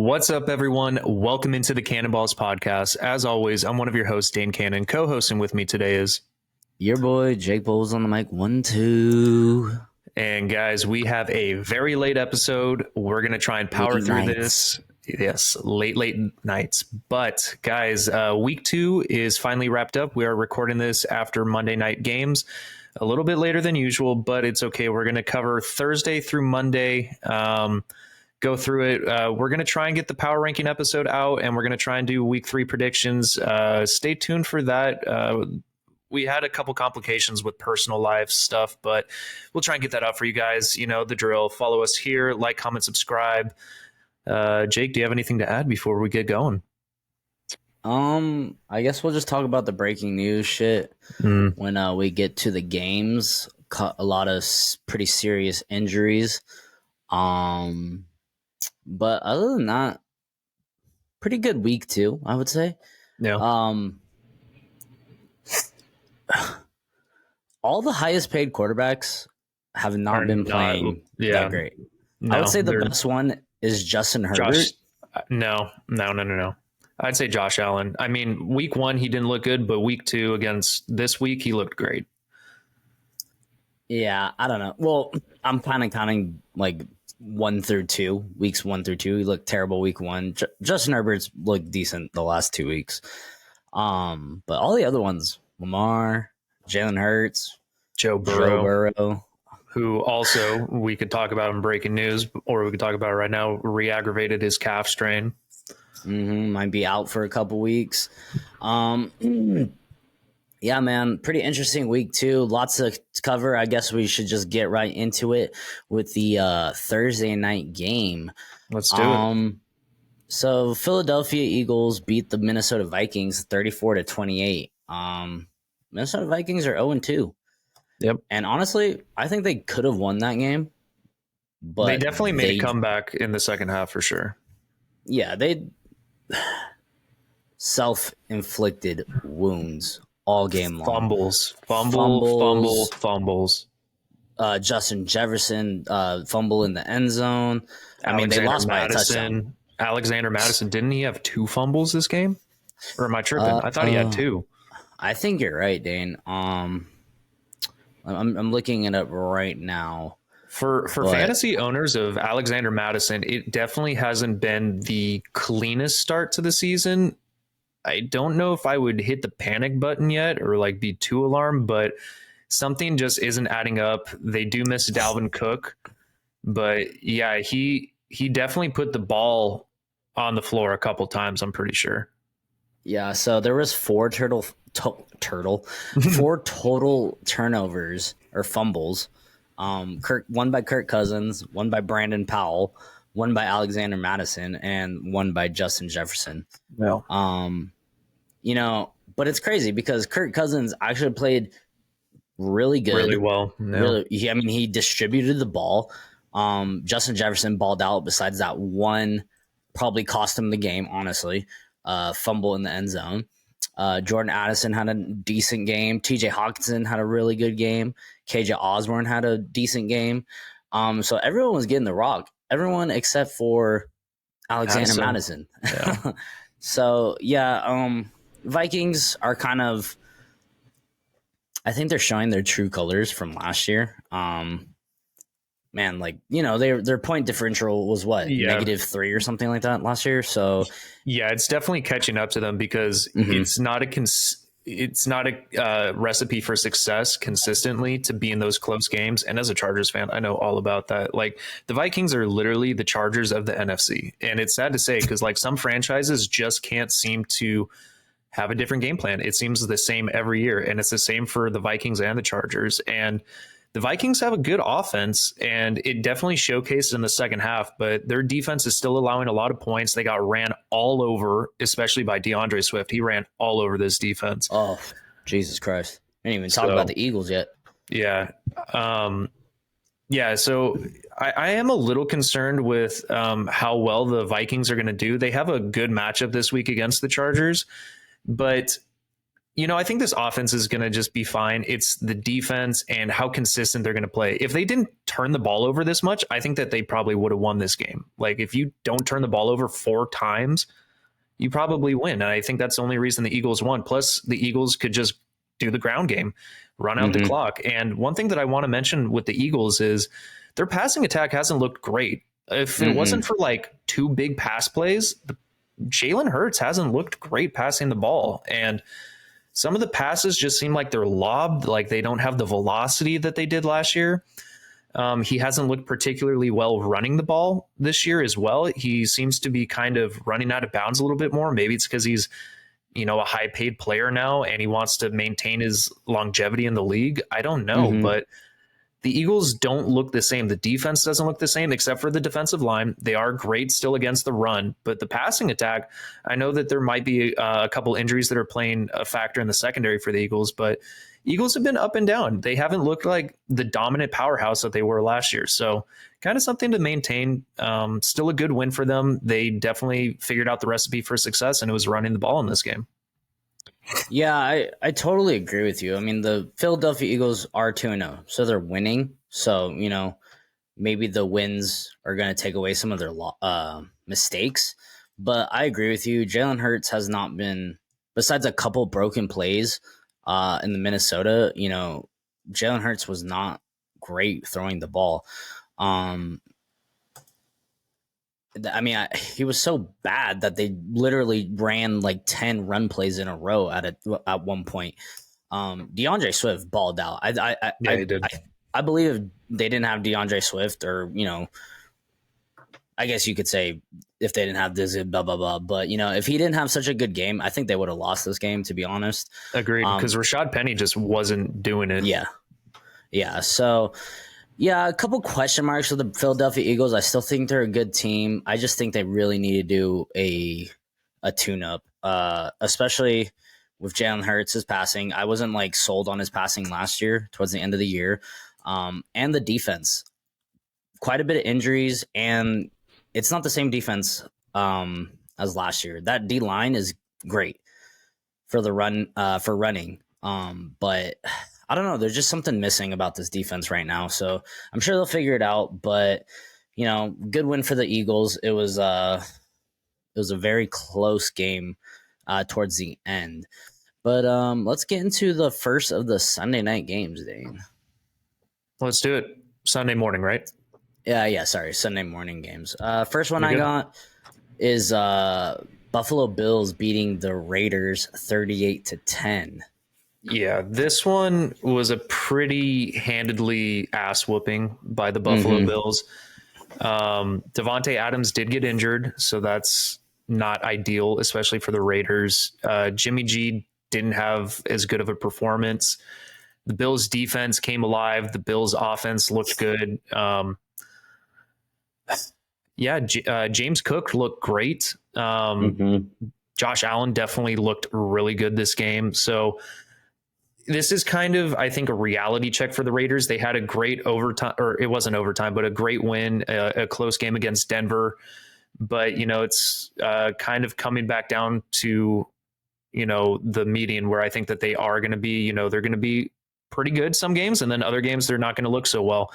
What's up, everyone? Welcome into the Cannonballs podcast. As always, I'm one of your hosts, Dane Cannon. Co-hosting with me today is your boy Jake Bowles on the mic. 1, 2. And guys, we have a very late episode. We're gonna try and power through this. Yes, late nights. But guys, week 2 is finally wrapped up. We are recording this after Monday night games, a little bit later than usual, but it's okay. We're gonna cover Thursday through Monday. Go through it. We're going to try and get the power ranking episode out, and we're going to try and do week 3 predictions. Stay tuned for that. We had a couple complications with personal life stuff, but we'll try and get that out for you guys. You know the drill. Follow us here, like, comment, subscribe. Jake, do you have anything to add before we get going? I guess we'll just talk about the breaking news shit when we get to the games. A lot of pretty serious injuries. But other than that, pretty good week 2, I would say. Yeah. All the highest paid quarterbacks have not been playing that great. No, I would say the best one is Justin Herbert. No. I'd say Josh Allen. I mean, week 1, he didn't look good, but week 2 against this week, he looked great. Yeah, I don't know. Well, I'm kind of counting like 1 through 2, weeks 1 through 2. He looked terrible week 1. Justin Herbert's looked decent the last 2 weeks. But all the other ones, Lamar, Jalen Hurts, Joe Burrow, who also we could talk about in breaking news, or we could talk about it right now, re-aggravated his calf strain. Might be out for a couple weeks. Yeah, man, pretty interesting week 2. Lots to cover. I guess we should just get right into it with the Thursday night game. Let's do it. So Philadelphia Eagles beat the Minnesota Vikings 34-28. Minnesota Vikings are 0-2. Yep. And honestly, I think they could have won that game. But they definitely made a comeback in the second half for sure. Yeah, they self-inflicted wounds all game long. Fumbles. Justin Jefferson fumble in the end zone. They lost by a touchdown. Alexander Mattison, didn't he have 2 fumbles this game? Or am I tripping? I thought he had 2. I think you're right, Dane. I'm looking it up right now. For fantasy owners of Alexander Mattison, it definitely hasn't been the cleanest start to the season. I don't know if I would hit the panic button yet or like be too alarmed, but something just isn't adding up. They do miss Dalvin Cook, but yeah, he definitely put the ball on the floor a couple times, I'm pretty sure. Yeah, so there was 4 total turnovers or fumbles. One by Kirk Cousins, one by Brandon Powell, one by Alexander Mattison, and one by Justin Jefferson. Yeah. But it's crazy because Kirk Cousins actually played really good. Really well. Yeah. He distributed the ball. Justin Jefferson balled out besides that one, probably cost him the game, honestly. Fumble in the end zone. Jordan Addison had a decent game. TJ Hawkinson had a really good game. KJ Osborne had a decent game. So everyone was getting the rock. Everyone except for Alexander Mattison. Yeah. So, yeah, Vikings are kind of, I think they're showing their true colors from last year. Their point differential was what? Yeah. -3 or something like that last year. So yeah, it's definitely catching up to them because it's not a recipe for success consistently to be in those close games. And as a Chargers fan, I know all about that. Like the Vikings are literally the Chargers of the NFC. And it's sad to say because like some franchises just can't seem to have a different game plan. It seems the same every year. And it's the same for the Vikings and the Chargers. And the Vikings have a good offense, and it definitely showcased in the second half, but their defense is still allowing a lot of points. They got ran all over, especially by DeAndre Swift. He ran all over this defense. Oh, Jesus Christ. I didn't even talk about the Eagles yet. Yeah. So I am a little concerned with how well the Vikings are going to do. They have a good matchup this week against the Chargers, but I think this offense is going to just be fine. It's the defense and how consistent they're going to play. If they didn't turn the ball over this much, I think that they probably would have won this game. Like if you don't turn the ball over 4 times, you probably win. And I think that's the only reason the Eagles won. Plus, the Eagles could just do the ground game, run out the clock. And one thing that I want to mention with the Eagles is their passing attack hasn't looked great. If it wasn't for like 2 big pass plays, Jalen Hurts hasn't looked great passing the ball. And some of the passes just seem like they're lobbed, like they don't have the velocity that they did last year. He hasn't looked particularly well running the ball this year as well. He seems to be kind of running out of bounds a little bit more. Maybe it's because he's, a high paid player now and he wants to maintain his longevity in the league. I don't know, but the Eagles don't look the same. The defense doesn't look the same, except for the defensive line. They are great still against the run, but the passing attack, I know that there might be a couple injuries that are playing a factor in the secondary for the Eagles, but Eagles have been up and down. They haven't looked like the dominant powerhouse that they were last year. So kind of something to maintain. Still a good win for them. They definitely figured out the recipe for success, and it was running the ball in this game. Yeah, I totally agree with you. I mean, the Philadelphia Eagles are 2-0, so they're winning. So, maybe the wins are going to take away some of their mistakes. But I agree with you. Jalen Hurts has not been, besides a couple broken plays in the Minnesota, Jalen Hurts was not great throwing the ball. He was so bad that they literally ran like 10 run plays in a row at one point. DeAndre Swift balled out. He did. I believe if they didn't have DeAndre Swift, or I guess you could say if they didn't have this, blah blah blah. But if he didn't have such a good game, I think they would have lost this game. To be honest, agreed. Because Rashad Penny just wasn't doing it. Yeah. So. Yeah, a couple question marks for the Philadelphia Eagles. I still think they're a good team. I just think they really need to do a tune-up, especially with Jalen Hurts' passing. I wasn't sold on his passing last year towards the end of the year. And the defense. Quite a bit of injuries, and it's not the same defense as last year. That D-line is great for the run for running. But I don't know. There's just something missing about this defense right now. So I'm sure they'll figure it out. But good win for the Eagles. It was a very close game towards the end. But let's get into the first of the Sunday night games, Dane. Let's do it. Sunday morning, right? Yeah. Sorry, Sunday morning games. First one I got is Buffalo Bills beating the Raiders 38-10. Yeah, this one was a pretty handedly ass whooping by the Buffalo Bills. Davante Adams did get injured, so that's not ideal, especially for the Raiders. Jimmy G didn't have as good of a performance. The Bills' defense came alive. The Bills' offense looked good. James Cook looked great. Josh Allen definitely looked really good this game. So this is kind of, I think, a reality check for the Raiders. They had a great overtime, or it wasn't overtime, but a great win, a close game against Denver. But, it's kind of coming back down to, the median where I think that they are going to be, they're going to be pretty good some games, and then other games they're not going to look so well.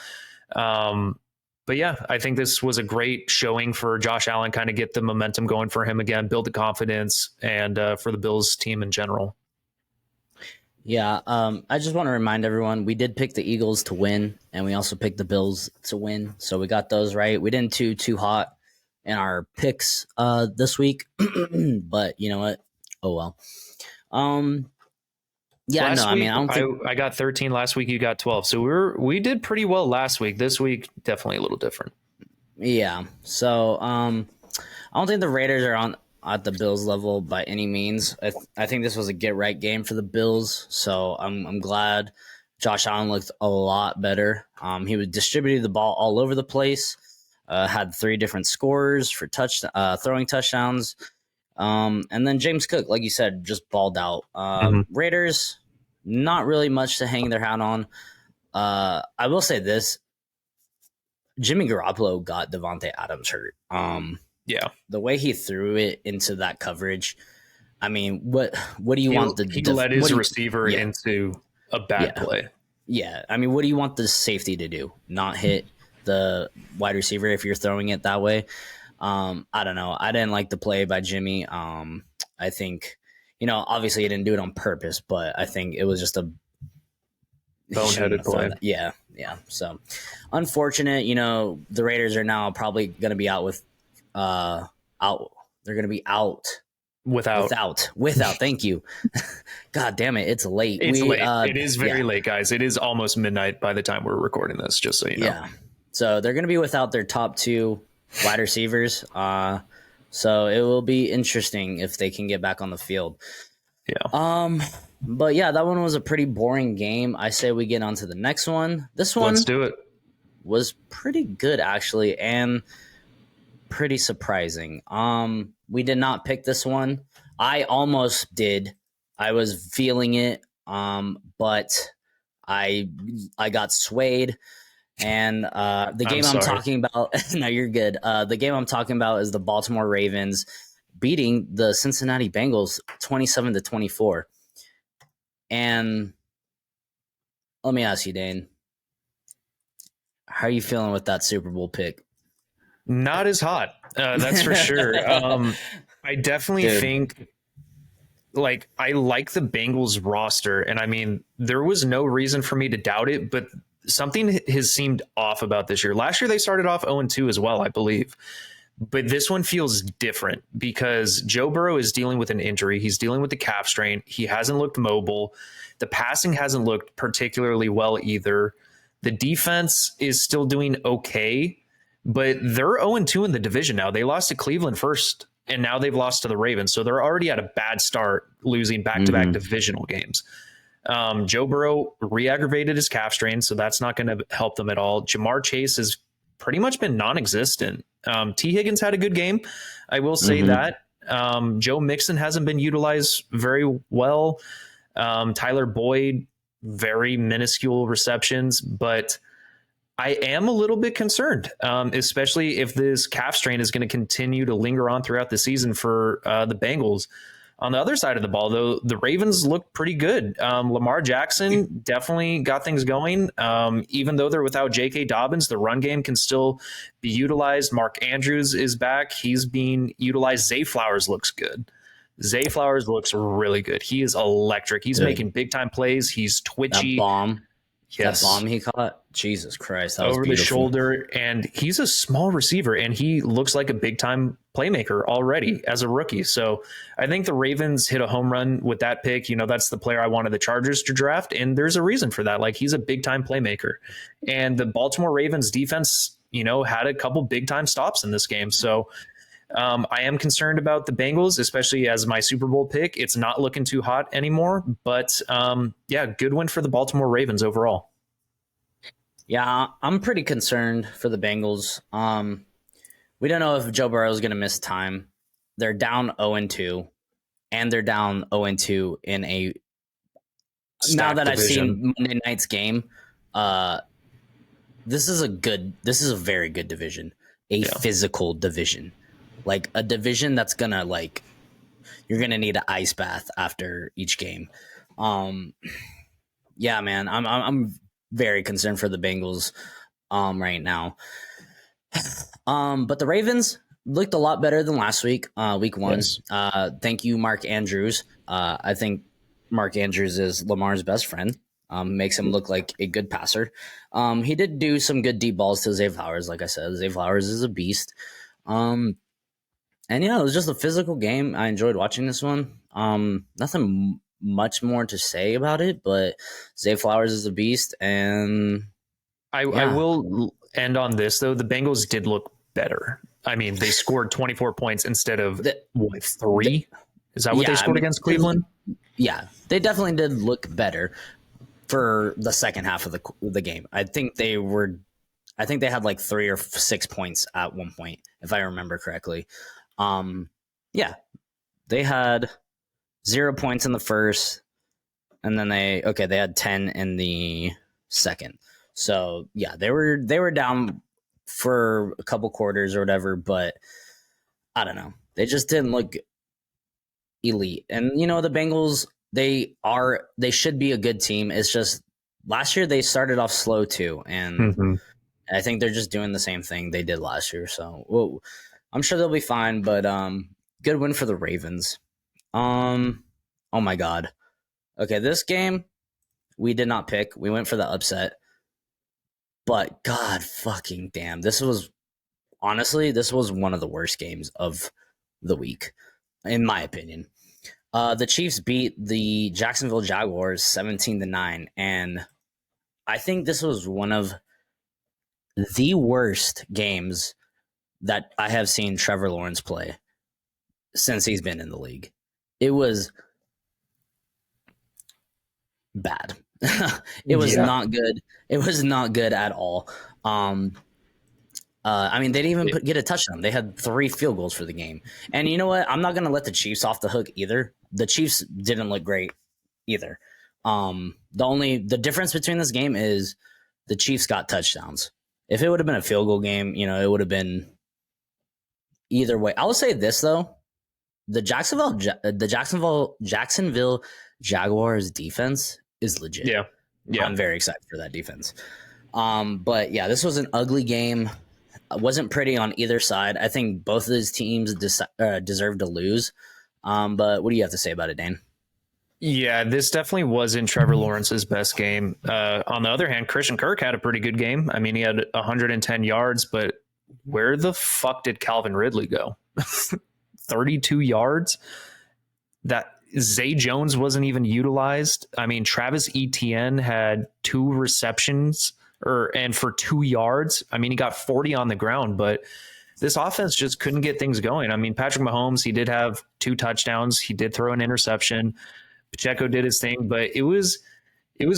But yeah, I think this was a great showing for Josh Allen, kind of get the momentum going for him again, build the confidence, and for the Bills team in general. Yeah, I just want to remind everyone, we did pick the Eagles to win, and we also picked the Bills to win. So we got those right. We didn't do too hot in our picks this week, but you know what? Oh, well. Yeah, last no, week, I don't think... I got 13 last week. You got 12. So we did pretty well last week. This week, definitely a little different. Yeah. So I don't think the Raiders are at the Bills level by any means. I think this was a get right game for the Bills. So I'm glad Josh Allen looked a lot better. He was distributing the ball all over the place. Had 3 different scorers for throwing touchdowns. And then James Cook, like you said, just balled out. Raiders, not really much to hang their hat on. I will say this. Jimmy Garoppolo got Davante Adams hurt. Yeah. The way he threw it into that coverage, I mean, what do you want the he led his what do you- receiver yeah, into a bad yeah, play. yeah. I mean, what do you want the safety to do? Not hit the wide receiver if you're throwing it that way? I don't know. I didn't like the play by Jimmy. I think, obviously he didn't do it on purpose, but I think it was just a Boneheaded play. Yeah, yeah. So unfortunate. The Raiders are now probably going to be out with out. They're going to be out without. Thank you. God damn it, it's late. It's late. It is very late, guys. It is almost midnight by the time we're recording this. Just so you know. Yeah. So they're going to be without their top two wide receivers. So it will be interesting if they can get back on the field. Yeah. But yeah, that one was a pretty boring game. I say we get on to the next one. This one, let's do it. Was pretty good actually, and pretty surprising. We did not pick this one. I almost did. I was feeling it, but I got swayed. And the game I'm talking about, no, you're good. The game I'm talking about is the Baltimore Ravens beating the Cincinnati Bengals 27-24. And let me ask you, Dane, how are you feeling with that Super Bowl pick? Not as hot, that's for sure. I definitely think, I like the Bengals roster, and I mean, there was no reason for me to doubt it, but something has seemed off about this year. Last year they started off 0-2 as well, I believe. But this one feels different because Joe Burrow is dealing with an injury. He's dealing with the calf strain. He hasn't looked mobile. The passing hasn't looked particularly well either. The defense is still doing okay, but they're 0-2 in the division now. They lost to Cleveland first, and now they've lost to the Ravens. So they're already at a bad start, losing back-to-back divisional games. Joe Burrow re-aggravated his calf strain, so that's not going to help them at all. Jamar Chase has pretty much been non-existent. T. Higgins had a good game, I will say that. Joe Mixon hasn't been utilized very well. Tyler Boyd, very minuscule receptions, but I am a little bit concerned, especially if this calf strain is going to continue to linger on throughout the season for the Bengals. On the other side of the ball, though, the Ravens look pretty good. Lamar Jackson definitely got things going. Even though they're without J.K. Dobbins, the run game can still be utilized. Mark Andrews is back. He's being utilized. Zay Flowers looks good. Zay Flowers looks really good. He is electric. He's making big-time plays. He's twitchy. That bomb. Yes. That bomb he caught. Jesus Christ. That was over beautiful. the shoulder. And he's a small receiver, and he looks like a big-time playmaker already as a rookie. So I think the Ravens hit a home run with that pick. That's the player I wanted the Chargers to draft, and there's a reason for that. He's a big-time playmaker. And the Baltimore Ravens defense, had a couple big-time stops in this game. So I am concerned about the Bengals, especially as my Super Bowl pick. It's not looking too hot anymore. But, good win for the Baltimore Ravens overall. Yeah, I'm pretty concerned for the Bengals. We don't know if Joe Burrow is going to miss time. They're down 0-2, and they're down 0-2 in a. Now that division. I've seen Monday night's game, this is a very good division, physical division, a division that's gonna you're gonna need an ice bath after each game. Yeah, man, I'm very concerned for the Bengals right now. But the Ravens looked a lot better than last week, week one. Yes. Thank you, Mark Andrews. I think Mark Andrews is Lamar's best friend. Makes him look like a good passer. He did do some good deep balls to Zay Flowers. Like I said, Zay Flowers is a beast. And it was just a physical game. I enjoyed watching this one. Nothing much more to say about it, but Zay Flowers is a beast. And I will end on this, though. The Bengals did look better. I mean, they scored 24 points instead of 3. Is that what they scored against Cleveland? Yeah, they definitely did look better for the second half of the game. I think they had 3 or 6 points at one point, if I remember correctly. They had 0 points in the first, and then they had 10 in the second. So yeah, they were down for a couple quarters or whatever, but I don't know. They just didn't look elite. And the Bengals, they should be a good team. It's just last year they started off slow too, and I think they're just doing the same thing they did last year. So I'm sure they'll be fine. But good win for the Ravens. Oh my God. Okay, this game we did not pick. We went for the upset. But God fucking damn, this was one of the worst games of the week, in my opinion. The Chiefs beat the Jacksonville Jaguars 17-9, and I think this was one of the worst games that I have seen Trevor Lawrence play since he's been in the league. It was bad. It was not good. It was not good at all. I mean, they didn't even get a touchdown. They had 3 field goals for the game. And you know what? I'm not going to let the Chiefs off the hook either. The Chiefs didn't look great either. The difference between this game is the Chiefs got touchdowns. If it would have been a field goal game, it would have been either way. I will say this though, the Jacksonville Jaguars defense is legit. Yeah. I'm very excited for that defense. But yeah, this was an ugly game. It wasn't pretty on either side. I think both of these teams deserved to lose. But what do you have to say about it, Dane? Yeah, this definitely wasn't Trevor Lawrence's best game. On the other hand, Christian Kirk had a pretty good game. I mean, he had 110 yards, but where the fuck did Calvin Ridley go? 32 yards? That Zay Jones wasn't even utilized. I mean, Travis Etienne had 2 receptions and for 2 yards. I mean, he got 40 on the ground, but this offense just couldn't get things going. I mean, Patrick Mahomes, he did have 2 touchdowns. He did throw an interception. Pacheco did his thing, but it was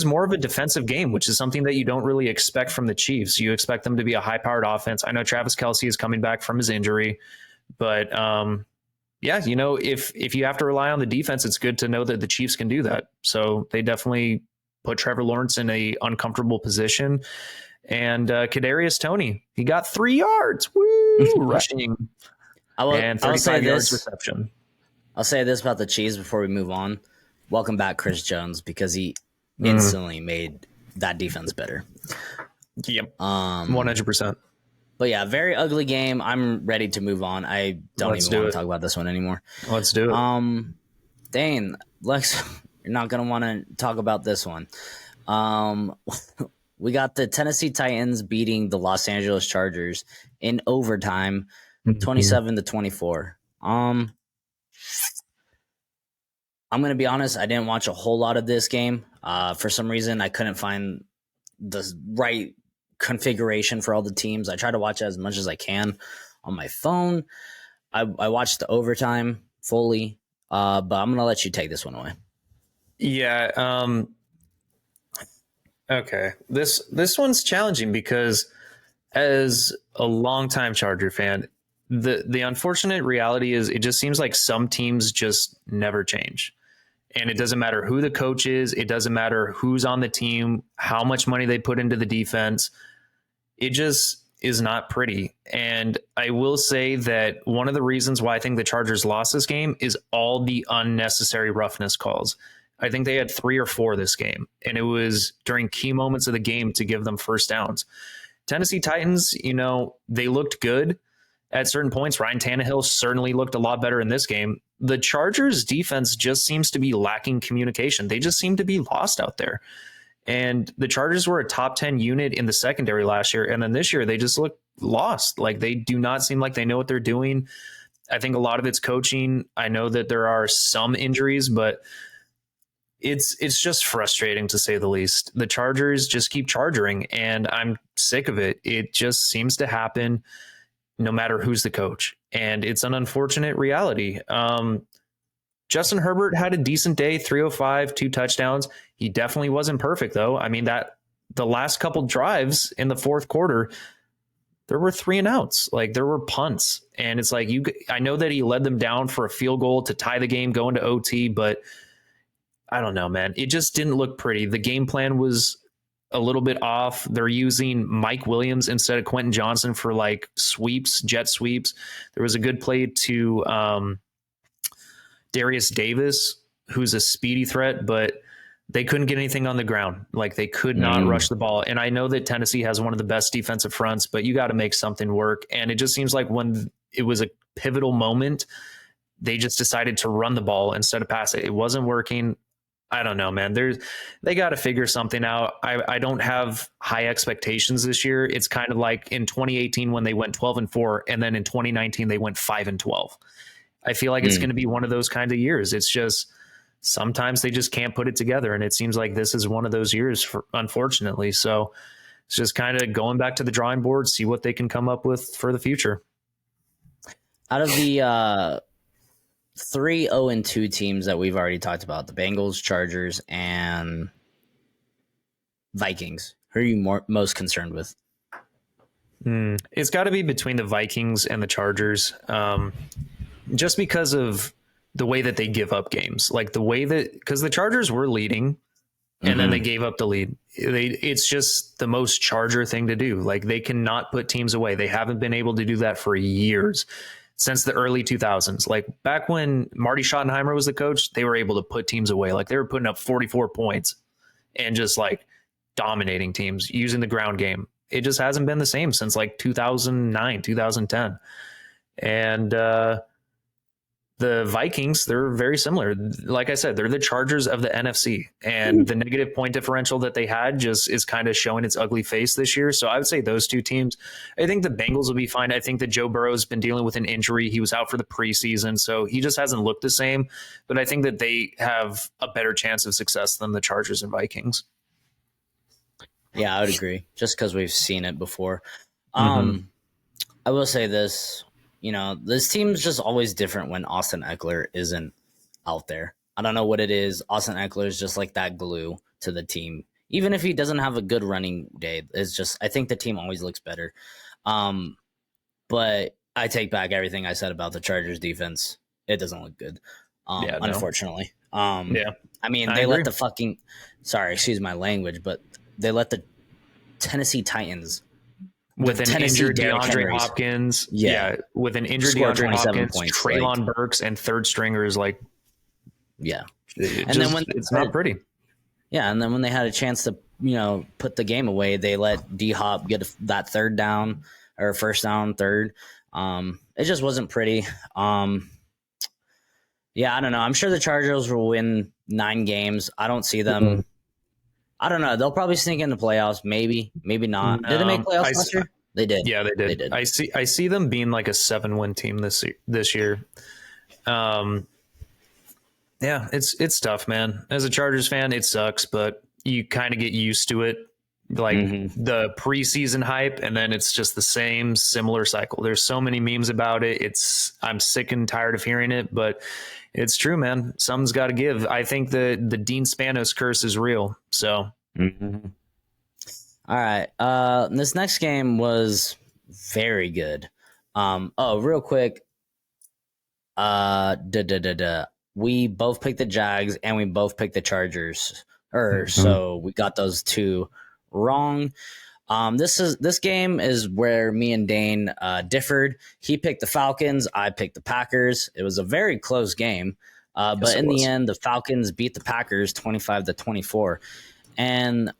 more of a defensive game, which is something that you don't really expect from the Chiefs. You expect them to be a high-powered offense. I know Travis Kelce is coming back from his injury, but yeah, if you have to rely on the defense, it's good to know that the Chiefs can do that. So they definitely put Trevor Lawrence in a uncomfortable position. And Kadarius Toney, he got 3 yards, rushing, and 35 yards reception. I'll say this about the Chiefs before we move on. Welcome back, Chris Jones, because he instantly made that defense better. Yep, 100%. But yeah, very ugly game. I'm ready to move on. I don't even want to talk about this one anymore. Let's do it. Dane, Lex, you're not going to want to talk about this one. We got the Tennessee Titans beating the Los Angeles Chargers in overtime, 27-24. I'm going to be honest, I didn't watch a whole lot of this game. For some reason, I couldn't find the right configuration for all the teams. I try to watch as much as I can on my phone. I watched the overtime fully, but I'm going to let you take this one away. Yeah. Okay. This one's challenging because as a longtime Charger fan, the unfortunate reality is it just seems like some teams just never change. And it doesn't matter who the coach is. It doesn't matter who's on the team, how much money they put into the defense. It just is not pretty. And I will say that one of the reasons why I think the Chargers lost this game is all the unnecessary roughness calls. I think they had 3 or 4 this game, and it was during key moments of the game to give them first downs. Tennessee Titans, they looked good at certain points. Ryan Tannehill certainly looked a lot better in this game. The Chargers defense just seems to be lacking communication. They just seem to be lost out there. And the Chargers were a top 10 unit in the secondary last year. And then this year they just look lost. Like they do not seem like they know what they're doing. I think a lot of it's coaching. I know that there are some injuries, but it's just frustrating to say the least. The Chargers just keep charging, and I'm sick of it. It just seems to happen no matter who's the coach. And it's an unfortunate reality. Justin Herbert had a decent day, 305, 2 touchdowns. He definitely wasn't perfect, though. I mean, that the last couple drives in the fourth quarter, there were 3 and outs. Like, there were punts. And it's like, I know that he led them down for a field goal to tie the game going to OT, but I don't know, man. It just didn't look pretty. The game plan was a little bit off. They're using Mike Williams instead of Quentin Johnson for like sweeps, jet sweeps. There was a good play to Darius Davis, who's a speedy threat, but they couldn't get anything on the ground. Like they could not rush the ball. And I know that Tennessee has one of the best defensive fronts, but you got to make something work. And it just seems like when it was a pivotal moment, they just decided to run the ball instead of pass it. It wasn't working. I don't know, man. They got to figure something out. I don't have high expectations this year. It's kind of like in 2018 when they went 12-4, and then in 2019 they went 5-12. I feel like it's going to be one of those kind of years. It's just sometimes they just can't put it together, and it seems like this is one of those years, unfortunately. So it's just kind of going back to the drawing board, see what they can come up with for the future. Out of the 3 0-2 teams that we've already talked about, the Bengals, Chargers, and Vikings, who are you most concerned with? It's got to be between the Vikings and the Chargers, just because of the way that they give up games. Like the way that, because the Chargers were leading and then they gave up the lead. It's just the most Charger thing to do. Like they cannot put teams away. They haven't been able to do that for years. Since the early 2000s. Like back when Marty Schottenheimer was the coach, they were able to put teams away. Like they were putting up 44 points and just like dominating teams using the ground game. It just hasn't been the same since like 2009, 2010. And the Vikings, they're very similar. Like I said, they're the Chargers of the NFC, and the negative point differential that they had just is kind of showing its ugly face this year. So I would say those two teams. I think the Bengals will be fine. I think that Joe Burrow's been dealing with an injury. He was out for the preseason, so he just hasn't looked the same. But I think that they have a better chance of success than the Chargers and Vikings. Yeah, I would agree. Just because we've seen it before. I will say this. You know, this team's just always different when Austin Eckler isn't out there. I don't know what it is. Austin Eckler is just like that glue to the team. Even if he doesn't have a good running day, it's just, I think the team always looks better. But I take back everything I said about the Chargers defense. It doesn't look good, unfortunately. I mean, they let the fucking, sorry, excuse my language, but they let the Tennessee Titans with an injured DeAndre Hopkins, with an injured DeAndre Hopkins, points, Treylon Burks, and third stringers, like, then when it's not pretty. Yeah, and then when they had a chance to, put the game away, they let D Hop get that third down or first down, third. It just wasn't pretty. I don't know. I'm sure the Chargers will win 9 games. I don't see them. I don't know. They'll probably sneak into playoffs. Maybe not. Did they make playoffs last year? They did. Yeah, they did. I see them being like a 7-win team this year. It's tough, man. As a Chargers fan, it sucks, but you kind of get used to it. Like the preseason hype, and then it's just the same similar cycle. There's so many memes about it. I'm sick and tired of hearing it, but it's true, man. Something's got to give. I think the Dean Spanos curse is real. So, all right. This next game was very good. Real quick. We both picked the Jags and we both picked the Chargers. So we got those two wrong. This game is where me and Dane differed. He picked the Falcons, I picked the Packers. It was a very close game, but in the end, the Falcons beat the Packers 25-24. And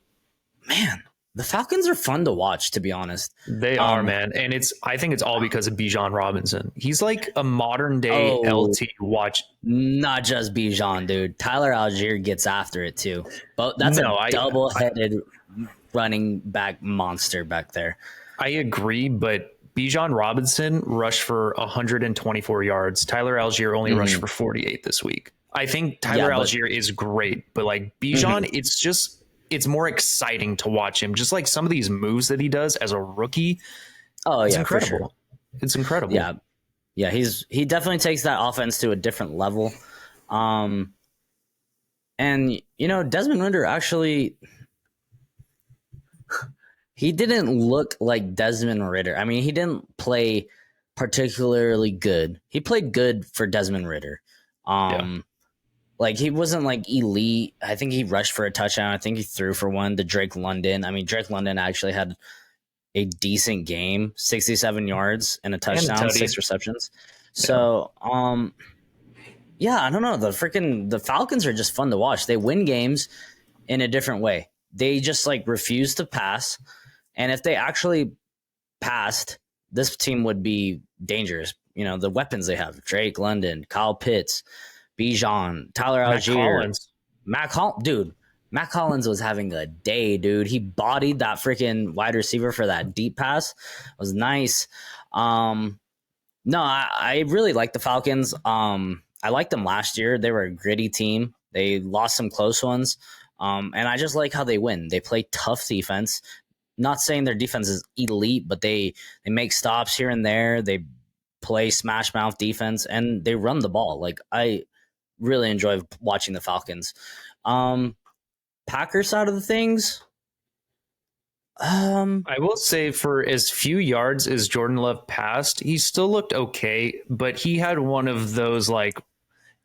man, the Falcons are fun to watch, to be honest. They are, man, and I think it's all because of Bijan Robinson. He's like a modern day LT. Watch, not just Bijan, dude. Tyler Algier gets after it too, but that's a double-headed running back monster back there. I agree, but Bijan Robinson rushed for 124 yards. Tyler Algier only rushed for 48 this week. I think Tyler Algier is great, but like Bijan, it's more exciting to watch him. Just like some of these moves that he does as a rookie. It's incredible. For sure. It's incredible. Yeah. He definitely takes that offense to a different level. And Desmond Ridder actually, he didn't look like Desmond Ridder. I mean, he didn't play particularly good. He played good for Desmond Ridder. Like, he wasn't like elite. I think he rushed for a touchdown. I think he threw for one to Drake London. I mean, Drake London actually had a decent game, 67 yards and a touchdown, 6 receptions. So, Yeah, I don't know. The Falcons are just fun to watch. They win games in a different way. They just like refuse to pass. And if they actually passed, this team would be dangerous. You know, the weapons they have: Drake London, Kyle Pitts, Bijan, Tyler Matt Algier, Collins. Dude, Matt Collins was having a day, dude. He bodied that freaking wide receiver for that deep pass. It was nice. No, I really like the Falcons. I liked them last year. They were a gritty team. They lost some close ones. And I just like how they win. They play tough defense. Not saying their defense is elite, but they make stops here and there. They play smash mouth defense and they run the ball. Like I really enjoy watching the Falcons. Packers side of the things. I will say, for as few yards as Jordan Love passed, he still looked okay, but he had one of those, like,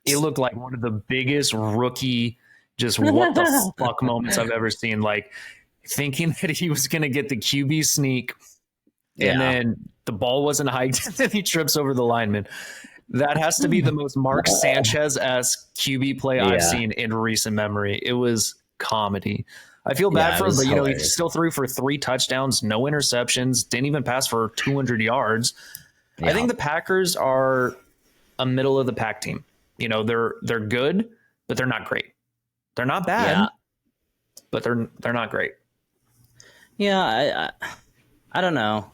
it looked like one of the biggest rookie, just what the fuck moments I've ever seen. Like, thinking that he was going to get the QB sneak, and then the ball wasn't hiked, and then he trips over the lineman. That has to be the most Mark Sanchez-esque QB play I've seen in recent memory. It was comedy. I feel bad for him, but he still threw for 3 touchdowns, no interceptions, didn't even pass for 200 yards. Yeah. I think the Packers are a middle of the pack team. You know, they're good, but they're not great. They're not bad, but they're not great. Yeah, I don't know.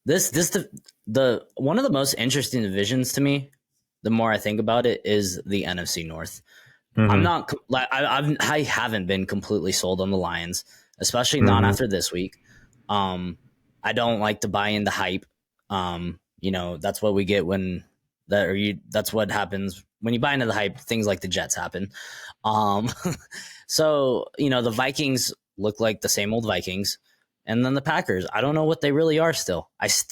This the one of the most interesting divisions to me, the more I think about it, is the NFC North. Mm-hmm. I'm not like I haven't been completely sold on the Lions, especially not after this week. I don't like to buy into hype. You know, that's what we get that's what happens when you buy into the hype. Things like the Jets happen. So, you know, the Vikings look like the same old Vikings. And then the Packers, I don't know what they really are still.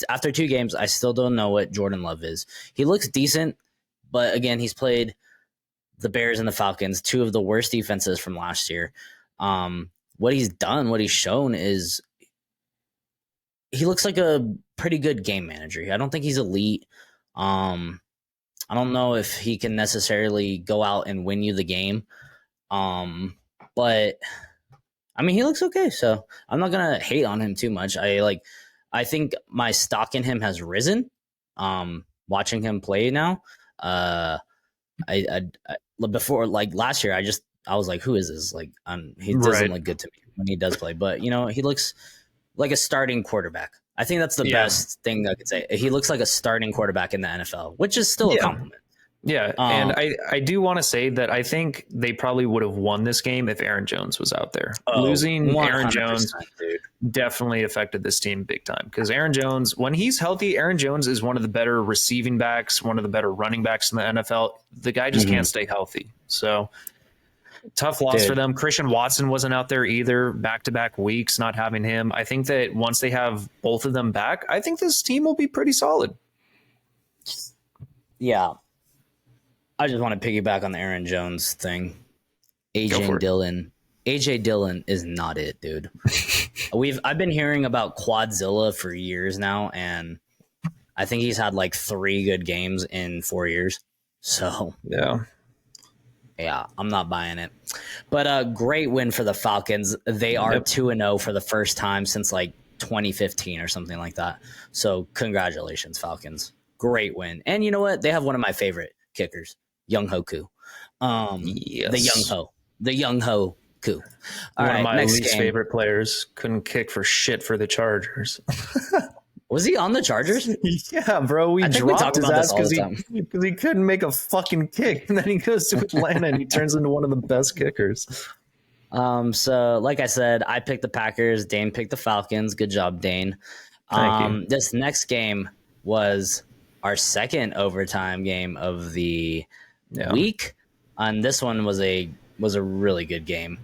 After 2 games, I still don't know what Jordan Love is. He looks decent, but again, he's played the Bears and the Falcons, 2 of the worst defenses from last year. What he's done, what he's shown is he looks like a pretty good game manager. I don't think he's elite. I don't know if he can necessarily go out and win you the game. But I mean, he looks okay, so I'm not gonna hate on him too much. I think my stock in him has risen. Watching him play now, before, like last year, I was like, who is this? Like, he doesn't look good to me when he does play, but you know, he looks like a starting quarterback. I think that's the best thing I could say. He looks like a starting quarterback in the NFL, which is still a compliment. Yeah, and I do want to say that I think they probably would have won this game if Aaron Jones was out there. Losing Aaron Jones definitely affected this team big time, because Aaron Jones, when he's healthy, Aaron Jones is one of the better receiving backs, one of the better running backs in the NFL. The guy just can't stay healthy. So tough loss for them. Christian Watson wasn't out there either, back-to-back weeks not having him. I think that once they have both of them back, I think this team will be pretty solid. Yeah. I just want to piggyback on the Aaron Jones thing. AJ Dillon is not it, dude. I've been hearing about Quadzilla for years now, and I think he's had like 3 good games in 4 years. So yeah, I'm not buying it. But a great win for the Falcons. They are 2-0 for the first time since like 2015 or something like that. So congratulations, Falcons. Great win. And you know what? They have one of my favorite kickers, Young Ho Koo. The Young Ho Koo. One of my least favorite players. Couldn't kick for shit for the Chargers. Was he on the Chargers? Yeah, bro. We dropped his ass because he couldn't make a fucking kick, and then he goes to Atlanta and he turns into one of the best kickers. So like I said, I picked the Packers. Dane picked the Falcons. Good job, Dane. Thank you. This next game was our second overtime game of the week, and this one was a really good game.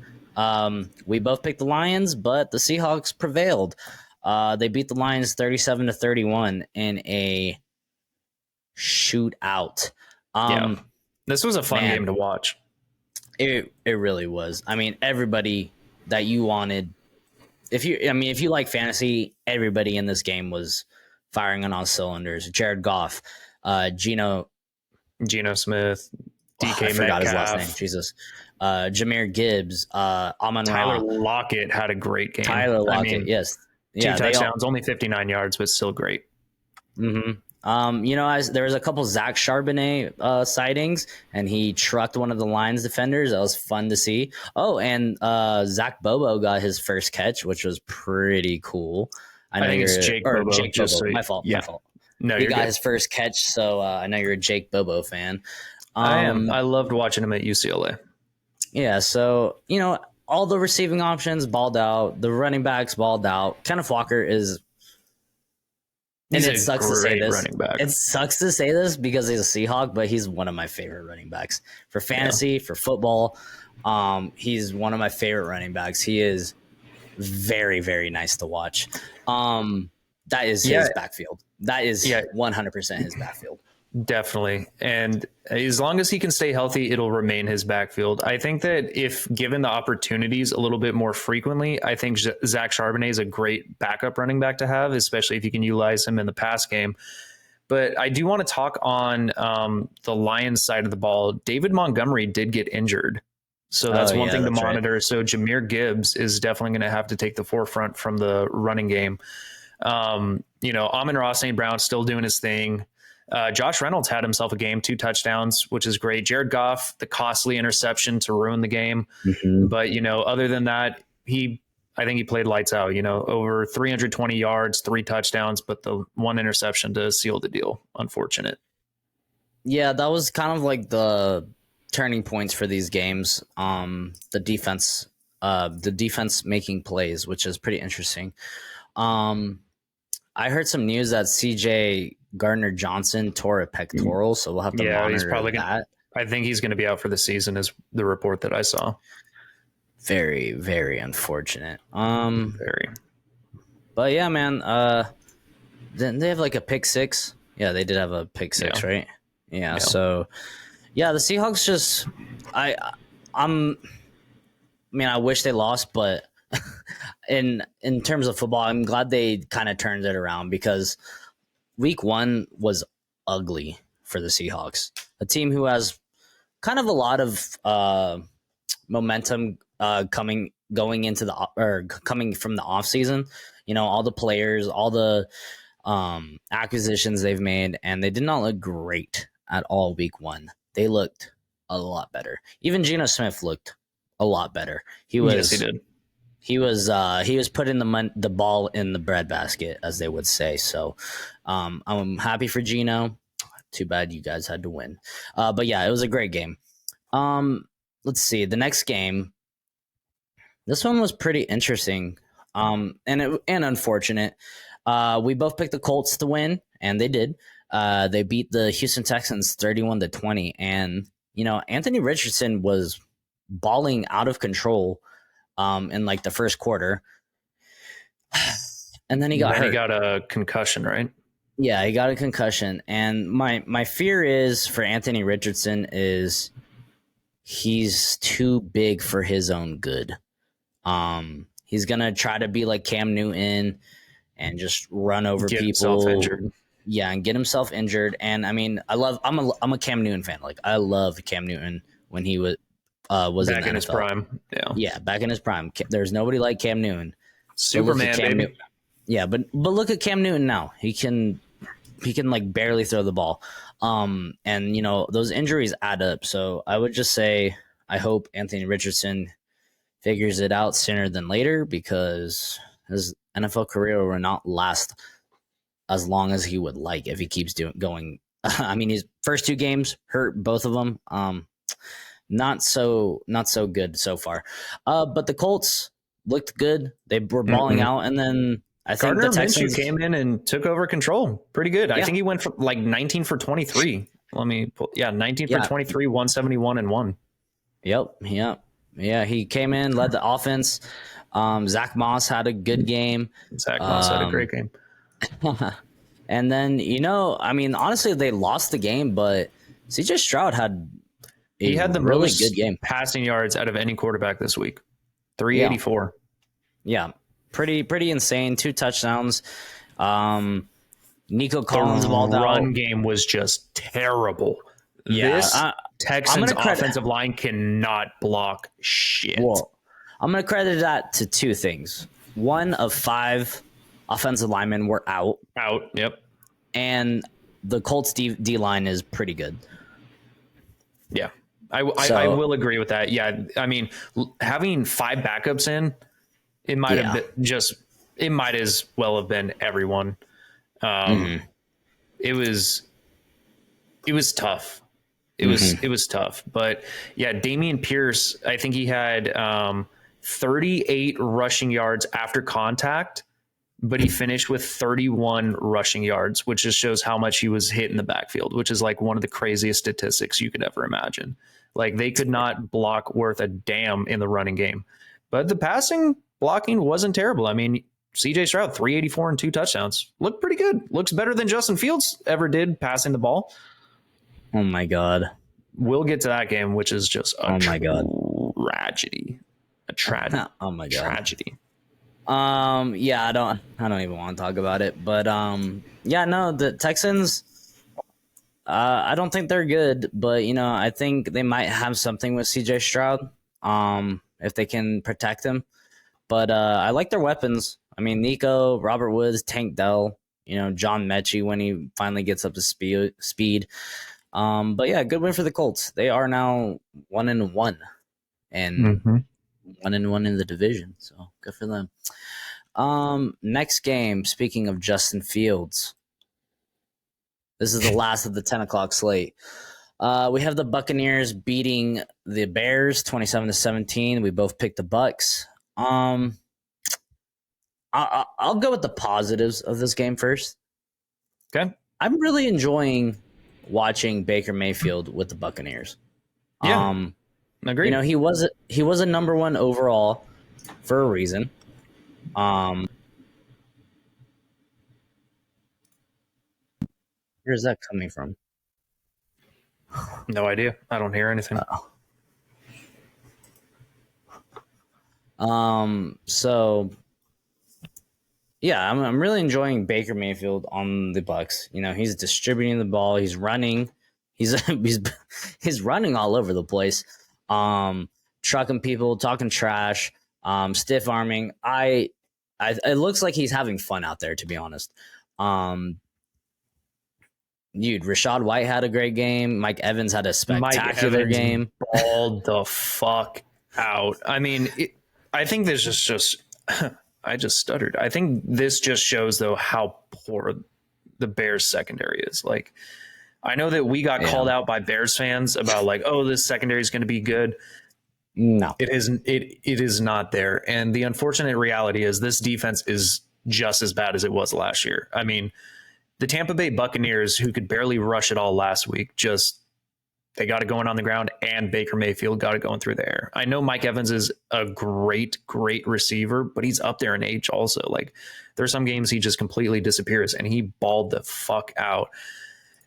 We both picked the Lions, but the Seahawks prevailed. They beat the Lions 37-31 in a shootout. This was a fun game to watch. It really was. I mean, everybody that you wanted. If you like fantasy, everybody in this game was firing on all cylinders. Jared Goff, Gino. Geno Smith, DK I forgot his last Metcalf. name. Jesus. Jameer Gibbs, Amon Tyler Ra, Lockett had a great game. Tyler I Lockett. mean, Yes. two Yeah, they all. touchdowns, only 59 yards, but still great. There was a couple Zach Charbonnet sightings, and he trucked one of the Lions defenders. That was fun to see. Oh, and Zach Bobo got his first catch, which was pretty cool. I think it's Jake Bobo. Jake Bobo. So, My fault. Yeah. My fault. No, He you're got good. his first catch, so I know you're a Jake Bobo fan. I am. I loved watching him at UCLA. Yeah, so all the receiving options balled out. The running backs balled out. Kenneth Walker is. He's And it a sucks to say great this. running back. It sucks to say this because he's a Seahawk, but he's one of my favorite running backs for fantasy, for football. He's one of my favorite running backs. He is very, very nice to watch. That is his backfield. That is 100% his backfield. Definitely. And as long as he can stay healthy, it'll remain his backfield. I think that if given the opportunities a little bit more frequently, I think Zach Charbonnet is a great backup running back to have, especially if you can utilize him in the pass game. But I do want to talk on the Lions side of the ball. David Montgomery did get injured. So that's one thing to monitor. Right. So Jameer Gibbs is definitely going to have to take the forefront from the running game. Amon-Ra St. Brown still doing his thing. Josh Reynolds had himself a game, 2 touchdowns, which is great. Jared Goff, the costly interception to ruin the game. Mm-hmm. But, other than that, I think he played lights out, over 320 yards, 3 touchdowns, but the 1 interception to seal the deal. Unfortunate. Yeah, that was kind of like the turning points for these games. The defense making plays, which is pretty interesting. I heard some news that CJ Gardner-Johnson tore a pectoral, so we'll have to monitor he's probably that. I think he's going to be out for the season, is the report that I saw. Very, very unfortunate. Very. But yeah, man. Didn't they have like a pick 6? Yeah, they did have a pick 6, right? Yeah. So, yeah, the Seahawks just, I wish they lost, but in terms of football, I'm glad they kind of turned it around because week 1 was ugly for the Seahawks. A team who has kind of a lot of momentum coming from the offseason. All the players, all the acquisitions they've made, and they did not look great at all week 1. They looked a lot better. Even Geno Smith looked a lot better. Yes, he did. He was putting the ball in the breadbasket, as they would say. So I'm happy for Geno. Too bad you guys had to win. But yeah, it was a great game. Let's see. The next game. This one was pretty interesting and unfortunate. We both picked the Colts to win, and they did. They beat the Houston Texans 31-20. And, Anthony Richardson was balling out of control in like the first quarter. And then he got hurt. He got a concussion, right? Yeah, he got a concussion. And my fear is for Anthony Richardson is he's too big for his own good. He's going to try to be like Cam Newton and just run over people. Himself injured. Yeah, and get himself injured. And I mean, I'm a Cam Newton fan. Like I love Cam Newton when he was back in the his prime. Yeah, back in his prime. There's nobody like Cam Newton. Superman, baby. Yeah, but look at Cam Newton now. He can like barely throw the ball. And those injuries add up. So I would just say I hope Anthony Richardson figures it out sooner than later because his NFL career will not last as long as he would like if he keeps going. I mean, his first 2 games hurt, both of them. Not so good so far. But the Colts looked good. They were balling out, and then I think Gardner the Texans came in and took over control. Pretty good. Yeah. I think he went for like 19 for 23. 19 for 23, 171 and 1. Yep. Yeah, he came in, led the offense. Zach Moss had a good game. Zach Moss had a great game. And then, honestly, they lost the game, but CJ Stroud had the really most good game. Passing yards out of any quarterback this week. 384. Yeah. Pretty insane. 2 touchdowns. Nico Collins balled The run out. game was just terrible. Yeah, This Texans gonna credit- offensive line cannot block shit. Well, I'm going to credit that to two things. One of 5 offensive linemen were out, Yep. and the Colts D line is pretty good. Yeah. I will agree with that. Yeah. I mean, having 5 backups in, it might have been it might as well have been everyone. It was tough. It was tough. But yeah, Dameon Pierce, I think he had 38 rushing yards after contact, but he finished with 31 rushing yards, which just shows how much he was hit in the backfield, which is like one of the craziest statistics you could ever imagine. Like they could not block worth a damn in the running game, but the passing blocking wasn't terrible. I mean, CJ Stroud, 384 and 2 touchdowns. Looked pretty good. Looks better than Justin Fields ever did passing the ball. Oh my God. We'll get to that game, which is just a tragedy. A tragedy. Oh my God. Tragedy. Yeah, I don't even want to talk about it, but yeah, no, the Texans, I don't think they're good, but you know, I think they might have something with CJ Stroud, if they can protect him. But I like their weapons. I mean, Nico, Robert Woods, Tank Dell, you know, John Mechie when he finally gets up to speed. But yeah, good win for the Colts. They are now 1-1 and 1-1 in the division. So good for them. Next game, speaking of Justin Fields, this is the last of the 10 o'clock slate. We have the Buccaneers beating the Bears 27-17. We both picked the Bucs. I'll go with the positives of this game first. Okay. I'm really enjoying watching Baker Mayfield with the Buccaneers. Yeah. Agreed. You know, he was a number 1 overall for a reason. Where's that coming from? No idea. I don't hear anything. So yeah, I'm really enjoying Baker Mayfield on the Bucs. You know, he's distributing the ball, he's running, he's running all over the place, trucking people, talking trash, stiff arming. It looks like he's having fun out there, to be honest. Rashad White had a great game. Mike Evans had a spectacular game. Balled the fuck out. I mean, I think this is just I just stuttered. I think this just shows, though, how poor the Bears secondary is. Like, I know that we got called out by Bears fans about like, oh, this secondary is going to be good. No, it isn't. It is not there. And the unfortunate reality is this defense is just as bad as it was last year. I mean, the Tampa Bay Buccaneers, who could barely rush it all last week, they got it going on the ground, and Baker Mayfield got it going through the air. I know Mike Evans is a great receiver, but he's up there in age also. Like, there's some games he just completely disappears, and he balled the fuck out.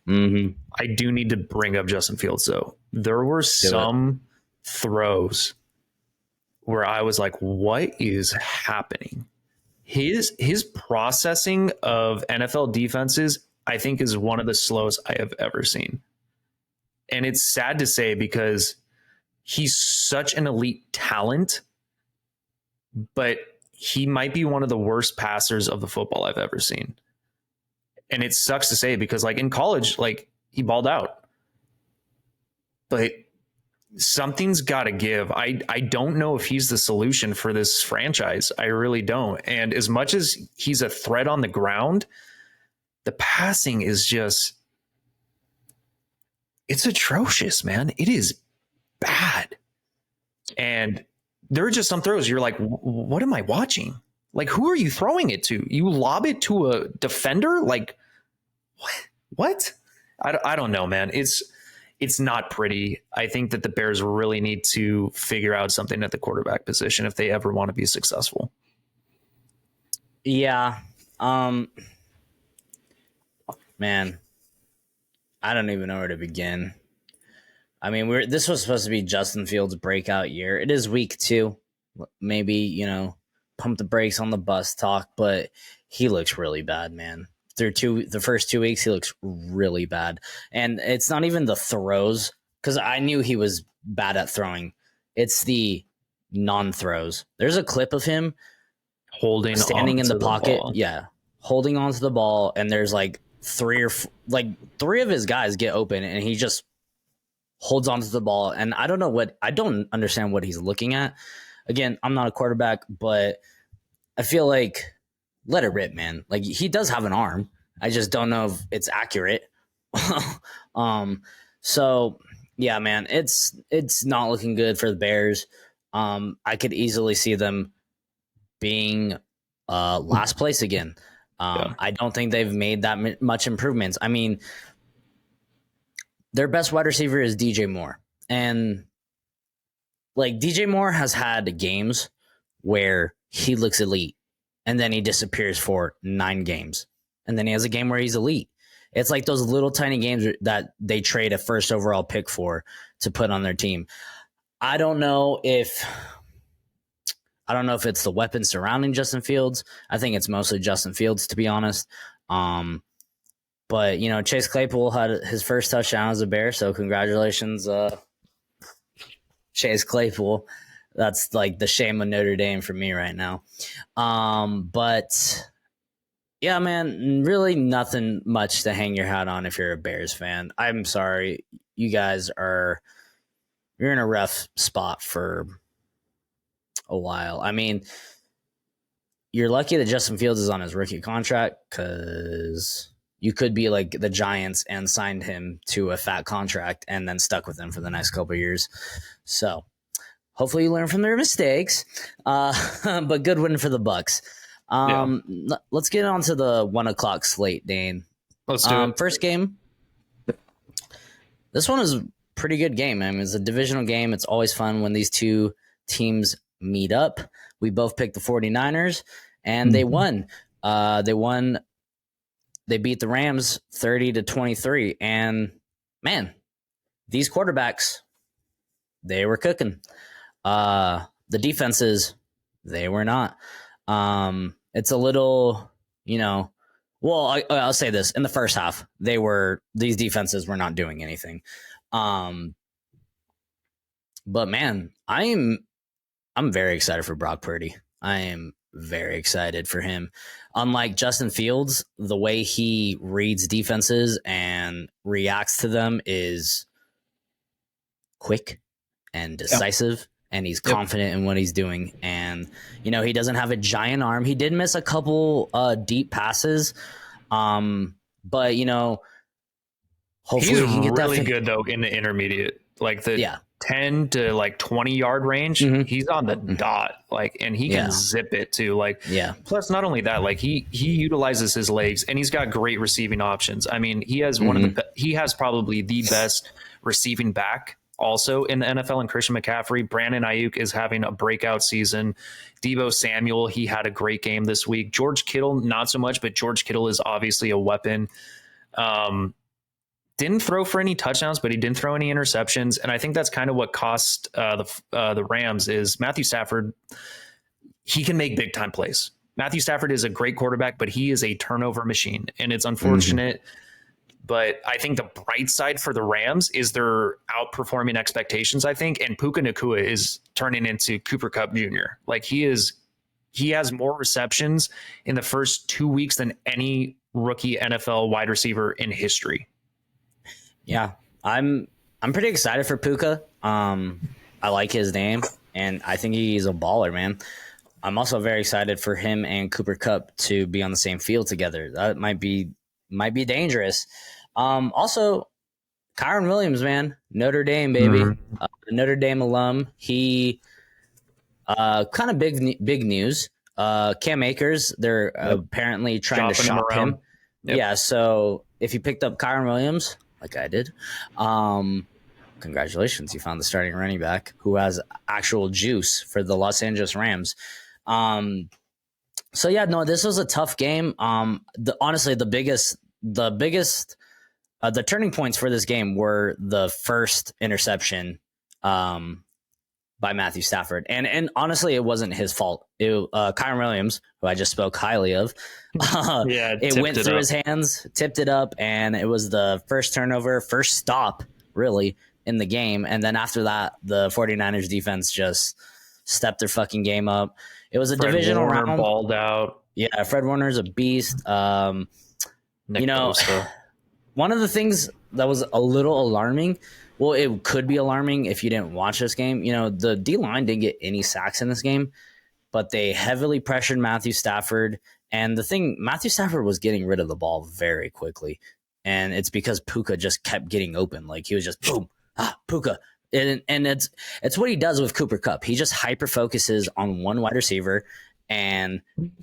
I do need to bring up Justin Fields, though. There were some throws where I was like, what is happening? His processing of NFL defenses, I think, is one of the slowest I have ever seen. And it's sad to say because he's such an elite talent, but he might be one of the worst passers of the football I've ever seen. And it sucks to say because, like, in college, like, he balled out. But something's got to give. I don't know if he's the solution for this franchise. I really don't. And as much as he's a threat on the ground, the passing is just... it's atrocious, man. It is bad. And there are just some throws you're like, what am I watching? Like, who are you throwing it to? You lob it to a defender? Like, what? I don't know, man. It's not pretty. I think that the Bears really need to figure out something at the quarterback position if they ever want to be successful. Yeah. Man, I don't even know where to begin. I mean, this was supposed to be Justin Fields' breakout year. It is week 2. Maybe, pump the brakes on the bus talk, but he looks really bad, man. through the first 2 weeks, he looks really bad. And it's not even the throws, because I knew he was bad at throwing. It's the non-throws. There's a clip of him standing in the pocket. Yeah. Holding onto the ball. And there's like three of his guys get open and he just holds onto the ball. And I don't understand what he's looking at. Again, I'm not a quarterback, but I feel like let it rip, man. Like, he does have an arm. I just don't know if it's accurate. So yeah, man, it's not looking good for the Bears. I could easily see them being last place again. I don't think they've made that much improvements. I mean, their best wide receiver is DJ Moore. And like, DJ Moore has had games where he looks elite and then he disappears for 9 games. And then he has a game where he's elite. It's like those little tiny games that they trade a first overall pick for to put on their team. I don't know if it's the weapons surrounding Justin Fields. I think it's mostly Justin Fields, to be honest. But, Chase Claypool had his first touchdown as a Bear, so congratulations, Chase Claypool. That's like the shame of Notre Dame for me right now. But yeah, man, really nothing much to hang your hat on if you're a Bears fan. I'm sorry. You guys you're in a rough spot for a while. I mean, you're lucky that Justin Fields is on his rookie contract, because you could be like the Giants and signed him to a fat contract and then stuck with him for the next couple of years. So hopefully you learn from their mistakes. But good win for the Bucs. Let's get on to the 1:00 slate, Dane. Let's do it. First game. This one is a pretty good game. I mean, it's a divisional game. It's always fun when these two teams meet up. We both picked the 49ers, and they won. They beat the Rams 30-23. And man, these quarterbacks, they were cooking. The defenses, they were not. It's a little, well, I'll say this. In the first half, these defenses were not doing anything. But man, I'm very excited for Brock Purdy. I am very excited for him. Unlike Justin Fields, the way he reads defenses and reacts to them is quick and decisive. And he's confident in what he's doing. And, he doesn't have a giant arm. He did miss a couple deep passes. But, hopefully he's really good, though, in the intermediate. Like the 10 to like 20 yard range, he's on the dot. Like, and he can zip it too. Like, plus not only that, like he utilizes his legs and he's got great receiving options. I mean, he has he has probably the best receiving back also in the NFL, and Christian McCaffrey. Brandon Ayuk is having a breakout season. Deebo Samuel, he had a great game this week. George Kittle, not so much, but George Kittle is obviously a weapon. Didn't throw for any touchdowns, but he didn't throw any interceptions. And I think that's kind of what cost the Rams is Matthew Stafford. He can make big time plays. Matthew Stafford is a great quarterback, but he is a turnover machine, and it's unfortunate. But I think the bright side for the Rams is they're outperforming expectations, I think. And Puka Nacua is turning into Cooper Kupp Jr. Like, he has more receptions in the first 2 weeks than any rookie NFL wide receiver in history. Yeah, I'm pretty excited for Puka. I like his name, and I think he's a baller, man. I'm also very excited for him and Cooper Kupp to be on the same field together. That might be dangerous. Also, Kyron Williams, man, Notre Dame, baby, Notre Dame alum. He kind of big news. Cam Akers, they're apparently trying to shop him. Yep. Yeah, so if you picked up Kyron Williams, like I did, congratulations, you found the starting running back who has actual juice for the Los Angeles Rams. So yeah, no, this was a tough game. Honestly, the turning points for this game were the first interception by Matthew Stafford. And honestly, it wasn't his fault. Kyren Williams, who I just spoke highly of, it went through his hands, tipped it up, and it was the first turnover, first stop, really, in the game. And then after that, the 49ers defense just stepped their fucking game up. It was a divisional round. Balled out. Yeah, Fred Warner's a beast. You know, one of the things that was a little alarming, well, it could be alarming if you didn't watch this game. You know, the D-line didn't get any sacks in this game, but they heavily pressured Matthew Stafford. And the thing, Matthew Stafford was getting rid of the ball very quickly. And it's because Puka just kept getting open. Like, he was just, boom, Puka. And it's what he does with Cooper Kupp. He just hyper focuses on one wide receiver, and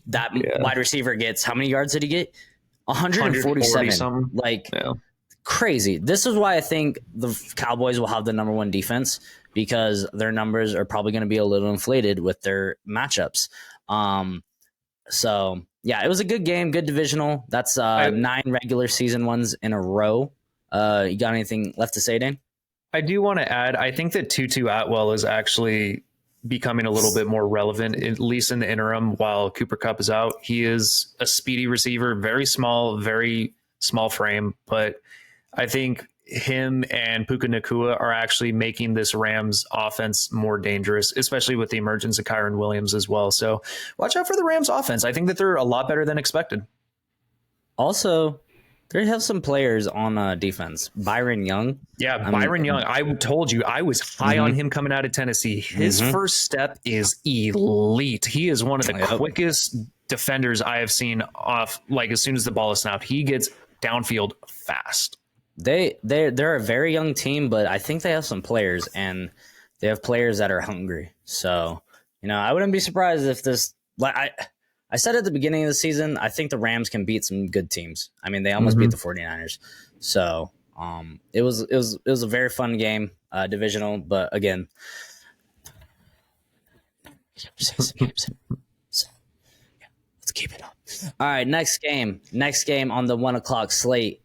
that wide receiver gets, how many yards did he get? 147. Like, crazy. This is why I think the Cowboys will have the number one defense, because their numbers are probably going to be a little inflated with their matchups. So yeah, it was a good game, good divisional. That's 9 regular season ones in a row. You got anything left to say, Dane? I do want to add, I think that Tutu Atwell is actually becoming a little bit more relevant, at least in the interim while Cooper Kupp is out. He is a speedy receiver, very small frame, but I think him and Puka Nacua are actually making this Rams offense more dangerous, especially with the emergence of Kyren Williams as well. So watch out for the Rams offense. I think that they're a lot better than expected. Also, they have some players on defense. Byron Young. Yeah, Byron Young. I told you I was high on him coming out of Tennessee. His first step is elite. He is one of the quickest defenders I have seen off, like, as soon as the ball is snapped. He gets downfield fast. They're a very young team, but I think they have some players, and they have players that are hungry. So, you know, I wouldn't be surprised if this, like I said at the beginning of the season, I think the Rams can beat some good teams. I mean, they almost beat the 49ers. So, it was a very fun game, divisional, but again, so, yeah, let's keep it up. All right, next game on the 1 o'clock slate.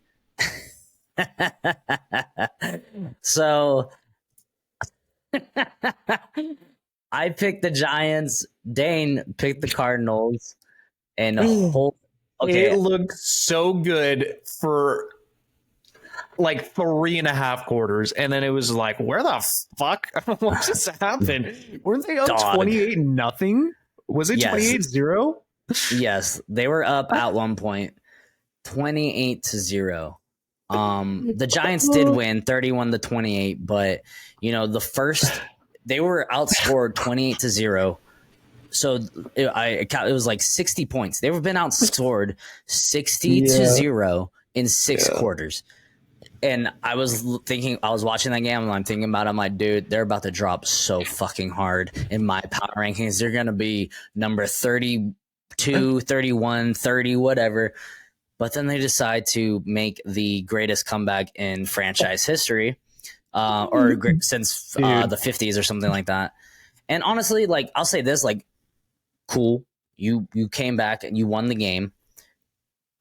So I picked the Giants. Dane picked the Cardinals, and it looked so good for like 3.5 quarters, and then it was like, where the fuck? What just happened? Weren't they up 28-0? Was it 28-0? Yes, they were up at one point, 28-0. The Giants did win 31-28, but you know, they were outscored 28-0. So it was like 60 points. They've been outscored 60-0 in 6 quarters. And I was watching that game, and I'm thinking about it. I'm like, dude, they're about to drop so fucking hard in my power rankings. They're going to be number 32, 31, 30, whatever. But then they decide to make the greatest comeback in franchise history, since the 50s or something like that. And honestly, like, I'll say this, like, cool, you came back and you won the game,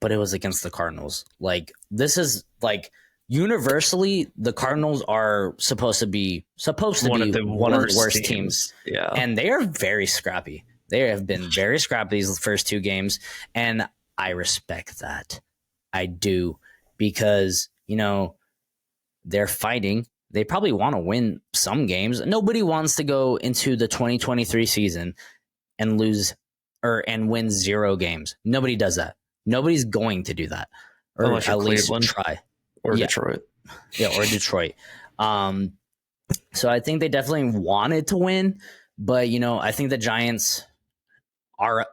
but it was against the Cardinals. Like, this is like, universally, the Cardinals are supposed to be one of the worst teams. Yeah, and they are very scrappy. They have been very scrappy these first 2 games, and I respect that. I do, because, you know, they're fighting. They probably want to win some games. Nobody wants to go into the 2023 season and win 0 games. Nobody does that. Nobody's going to do that, or unless at least try. Or Detroit. Yeah, or Detroit. So I think they definitely wanted to win, but, you know, I think the Giants were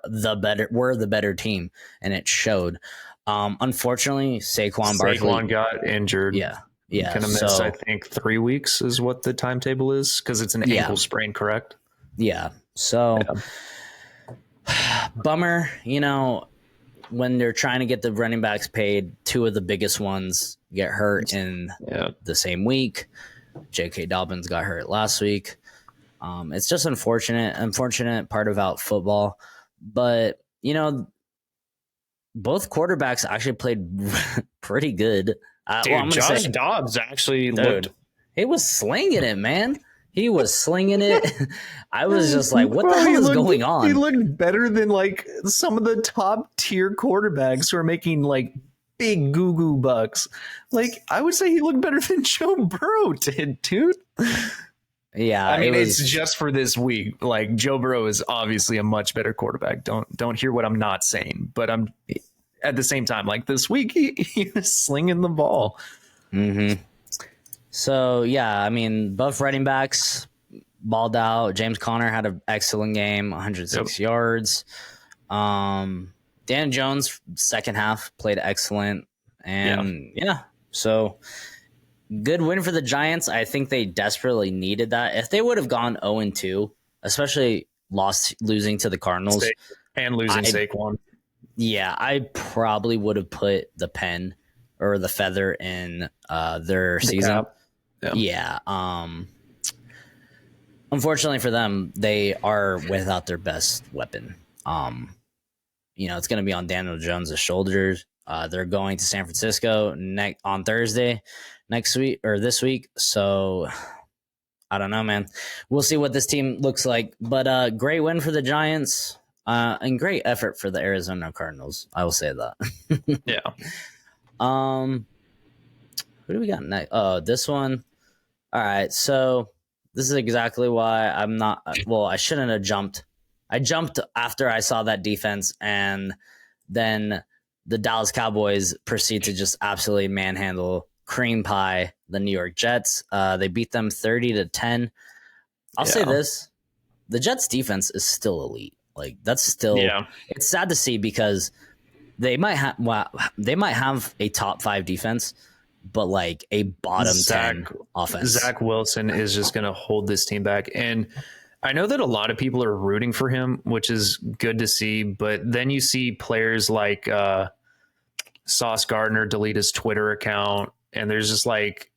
the better team, and it showed. Unfortunately, Saquon Barkley got injured. Yeah. Gonna miss, I think, 3 weeks is what the timetable is, because it's an ankle sprain, correct? Yeah. So bummer, you know, when they're trying to get the running backs paid, 2 of the biggest ones get hurt in the same week. J.K. Dobbins got hurt last week. It's just unfortunate part about football. But, you know, both quarterbacks actually played pretty good. Dude, Josh Dobbs actually looked. He was slinging it, man. He was slinging it. I was just like, what the hell is going on? He looked better than like some of the top tier quarterbacks who are making like big goo bucks. Like, I would say he looked better than Joe Burrow did, dude. Yeah, I mean, it's just for this week. Like, Joe Burrow is obviously a much better quarterback. Don't hear what I'm not saying, but I'm at the same time, like this week, he was slinging the ball. Mm-hmm. So yeah, I mean, both running backs balled out. James Conner had an excellent game, 106 yards. Dan Jones, second half, played excellent. And so good win for the Giants. I think they desperately needed that. If they would have gone 0-2, especially losing to the Cardinals and losing Saquon. Yeah, I probably would have put the pen or the feather in their season. Yeah. Unfortunately for them, they are without their best weapon. It's going to be on Daniel Jones' shoulders. They're going to San Francisco on Thursday this week. So I don't know, man. We'll see what this team looks like. But great win for the Giants and great effort for the Arizona Cardinals. I will say that. Yeah. Who do we got next? Oh, this one. All right. So this is exactly why I'm not. Well, I shouldn't have jumped. I jumped after I saw that defense, and then the Dallas Cowboys proceed to just absolutely manhandle, cream pie the New York Jets. They beat them 30-10. I'll say this: the Jets defense is still elite. Like, that's still. Yeah. It's sad to see because they might have a top 5 defense, but like a bottom 10 offense. Zach Wilson is just going to hold this team back. And I know that a lot of people are rooting for him, which is good to see. But then you see players like Sauce Gardner delete his Twitter account. And there's just like,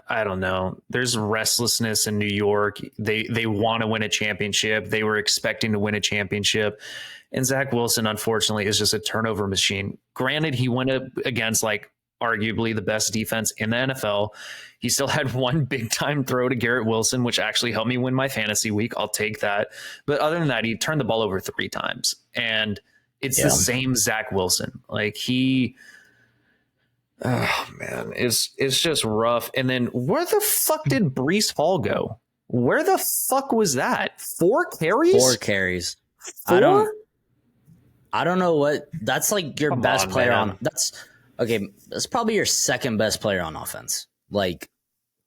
I don't know. There's restlessness in New York. They want to win a championship. They were expecting to win a championship. And Zach Wilson, unfortunately, is just a turnover machine. Granted, he went up against like arguably the best defense in the NFL. He still had one big time throw to Garrett Wilson, which actually helped me win my fantasy week. I'll take that. But other than that, he turned the ball over 3 times. And it's the same Zach Wilson. Like oh man, it's just rough. And then where the fuck did Breece Hall go? Where the fuck was that? 4 carries? 4 carries. 4? I don't know what. That's like your best player on. That's probably your second best player on offense. Like,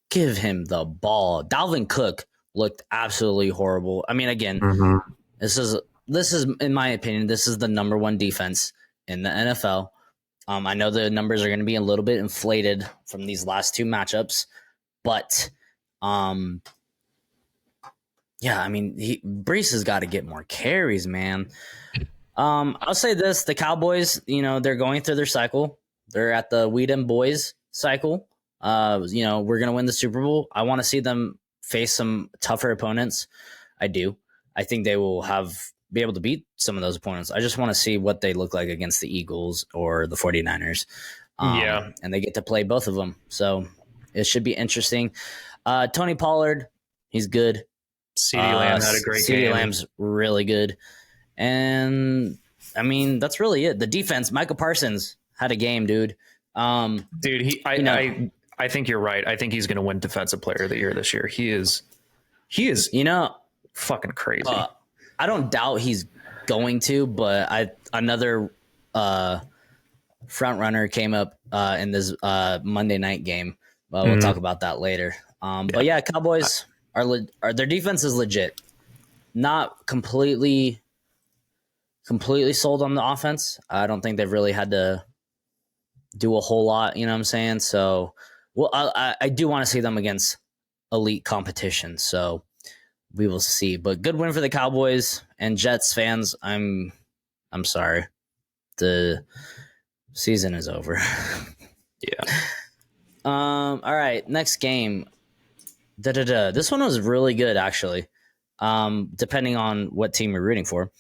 give him the ball. Dalvin Cook looked absolutely horrible. I mean, again, this is in my opinion, this is the number 1 defense in the NFL. I know the numbers are going to be a little bit inflated from these last 2 matchups, but yeah, I mean, Breece has got to get more carries, man. I'll say this: the Cowboys, they're going through their cycle. They're at the Weed and Boys cycle. We're gonna win the Super Bowl. I want to see them face some tougher opponents. I do. I think they will be able to beat some of those opponents. I just want to see what they look like against the Eagles or the 49ers. And they get to play both of them. So it should be interesting. Tony Pollard, he's good. CeeDee Lamb had a great game. CeeDee Lamb's really good. And I mean, that's really it. The defense, Michael Parsons had a game, dude. Dude, I think you're right. I think he's going to win Defensive Player of the Year this year. He is, fucking crazy. I don't doubt he's going to, but another front runner came up in this Monday night game. We'll talk about that later. But yeah, Cowboys are their defense is legit. Not completely sold on the offense. I don't think they've really had to do a whole lot, you know what I'm saying? So, well, I do want to see them against elite competition. So we will see. But good win for the Cowboys and Jets fans. I'm sorry. The season is over. Yeah. All right, next game. This one was really good, actually. depending on what team you're rooting for.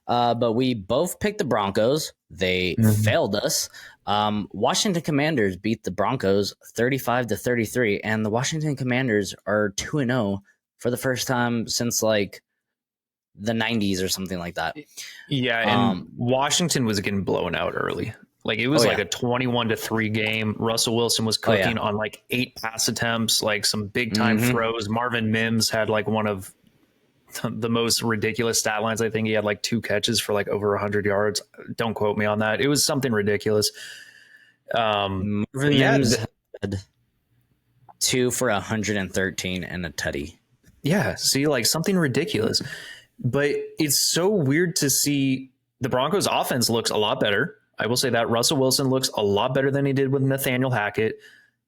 But we both picked the Broncos. They failed us. Washington Commanders beat the Broncos 35-33, and the Washington Commanders are 2-0 for the first time since like the 90s or something like that. Yeah, and Washington was getting blown out early. Like it was a 21-3 game. Russell Wilson was cooking on like 8 pass attempts, like some big time throws. Marvin Mims had like one of the most ridiculous stat lines. I think he had like 2 catches for like over 100 yards. Don't quote me on that. It was something ridiculous. Marvin Mims had 2 for 113 and a tutty. Yeah, see, like something ridiculous. But it's so weird to see the Broncos offense looks a lot better. I will say that Russell Wilson looks a lot better than he did with Nathaniel Hackett.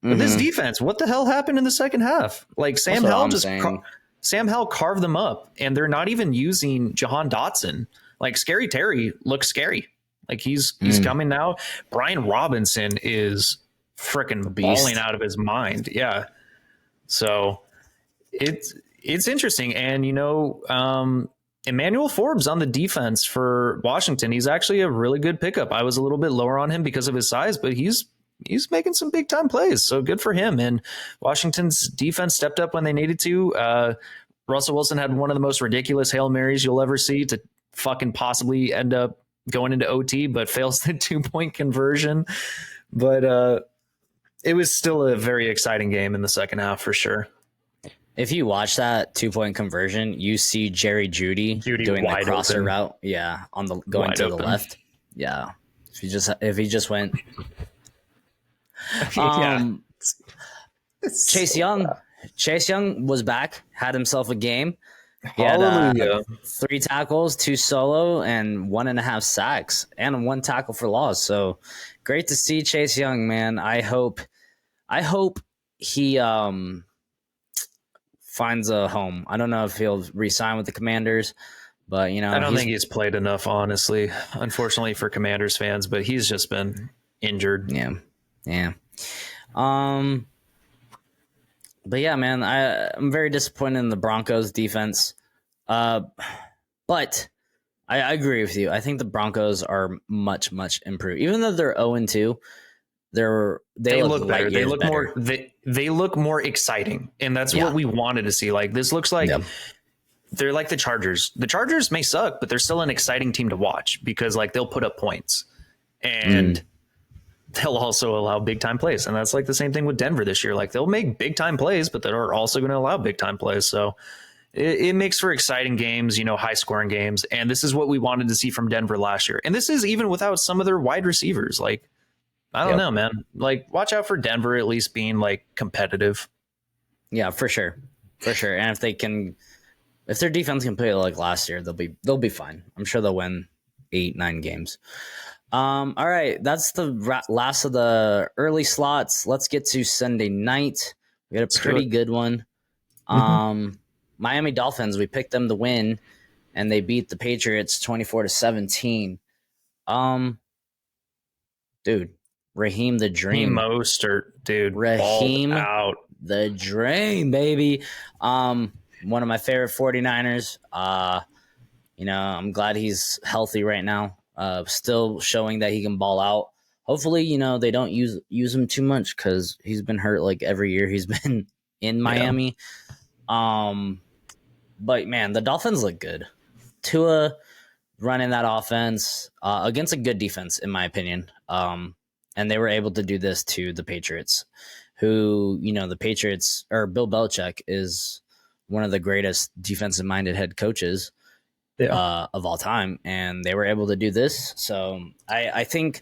But this defense, what the hell happened in the second half? Like Sam Howell carved them up, and they're not even using Jahan Dotson. Like Scary Terry looks scary. Like he's coming now. Brian Robinson is freaking balling out of his mind. Yeah. So it's interesting. And, Emmanuel Forbes on the defense for Washington, he's actually a really good pickup. I was a little bit lower on him because of his size, but he's making some big time plays. So good for him. And Washington's defense stepped up when they needed to. Russell Wilson had one of the most ridiculous Hail Marys you'll ever see to fucking possibly end up going into OT, but fails the 2-point conversion. But it was still a very exciting game in the second half for sure. If you watch that 2-point conversion, you see Jerry Jeudy doing the crosser route. Yeah, on the going wide to open. The left. Yeah, if he just went. Chase Young was back, had himself a game. He had 3 tackles, 2 solo, and 1.5 sacks, and 1 tackle for loss. So great to see Chase Young, man. I hope he finds a home. I don't know if he'll re-sign with the Commanders, but I don't think he's played enough, honestly. Unfortunately for Commanders fans, but he's just been injured. Yeah. But yeah, man, I'm very disappointed in the Broncos defense. But I agree with you. I think the Broncos are much, much improved. Even though they're 0-2, they look better. They look better. They look more exciting, and that's what we wanted to see. Like this looks like they're like the Chargers. The Chargers may suck, but they're still an exciting team to watch because like they'll put up points and they'll also allow big time plays. And that's like the same thing with Denver this year. Like they'll make big time plays, but they're also going to allow big time plays. So it makes for exciting games, high scoring games. And this is what we wanted to see from Denver last year. And this is even without some of their wide receivers. Like, I don't know, man. Like, watch out for Denver at least being like competitive. Yeah, for sure. And if their defense can play like last year, they'll be fine. I'm sure they'll win 8-9 games. All right, that's the last of the early slots. Let's get to Sunday night. We got a pretty good one. Miami Dolphins, we picked them to win, and they beat the Patriots 24-17. Dude, Raheem the Dream. Mostert, dude. Raheem out. The Dream, baby. One of my favorite 49ers. I'm glad he's healthy right now. Still showing that he can ball out. Hopefully, they don't use him too much because he's been hurt like every year he's been in Miami. But man, the Dolphins look good. Tua running that offense against a good defense, in my opinion. And they were able to do this to the Patriots, who, the Patriots, or Bill Belichick is one of the greatest defensive-minded head coaches of all time, and they were able to do this. So I think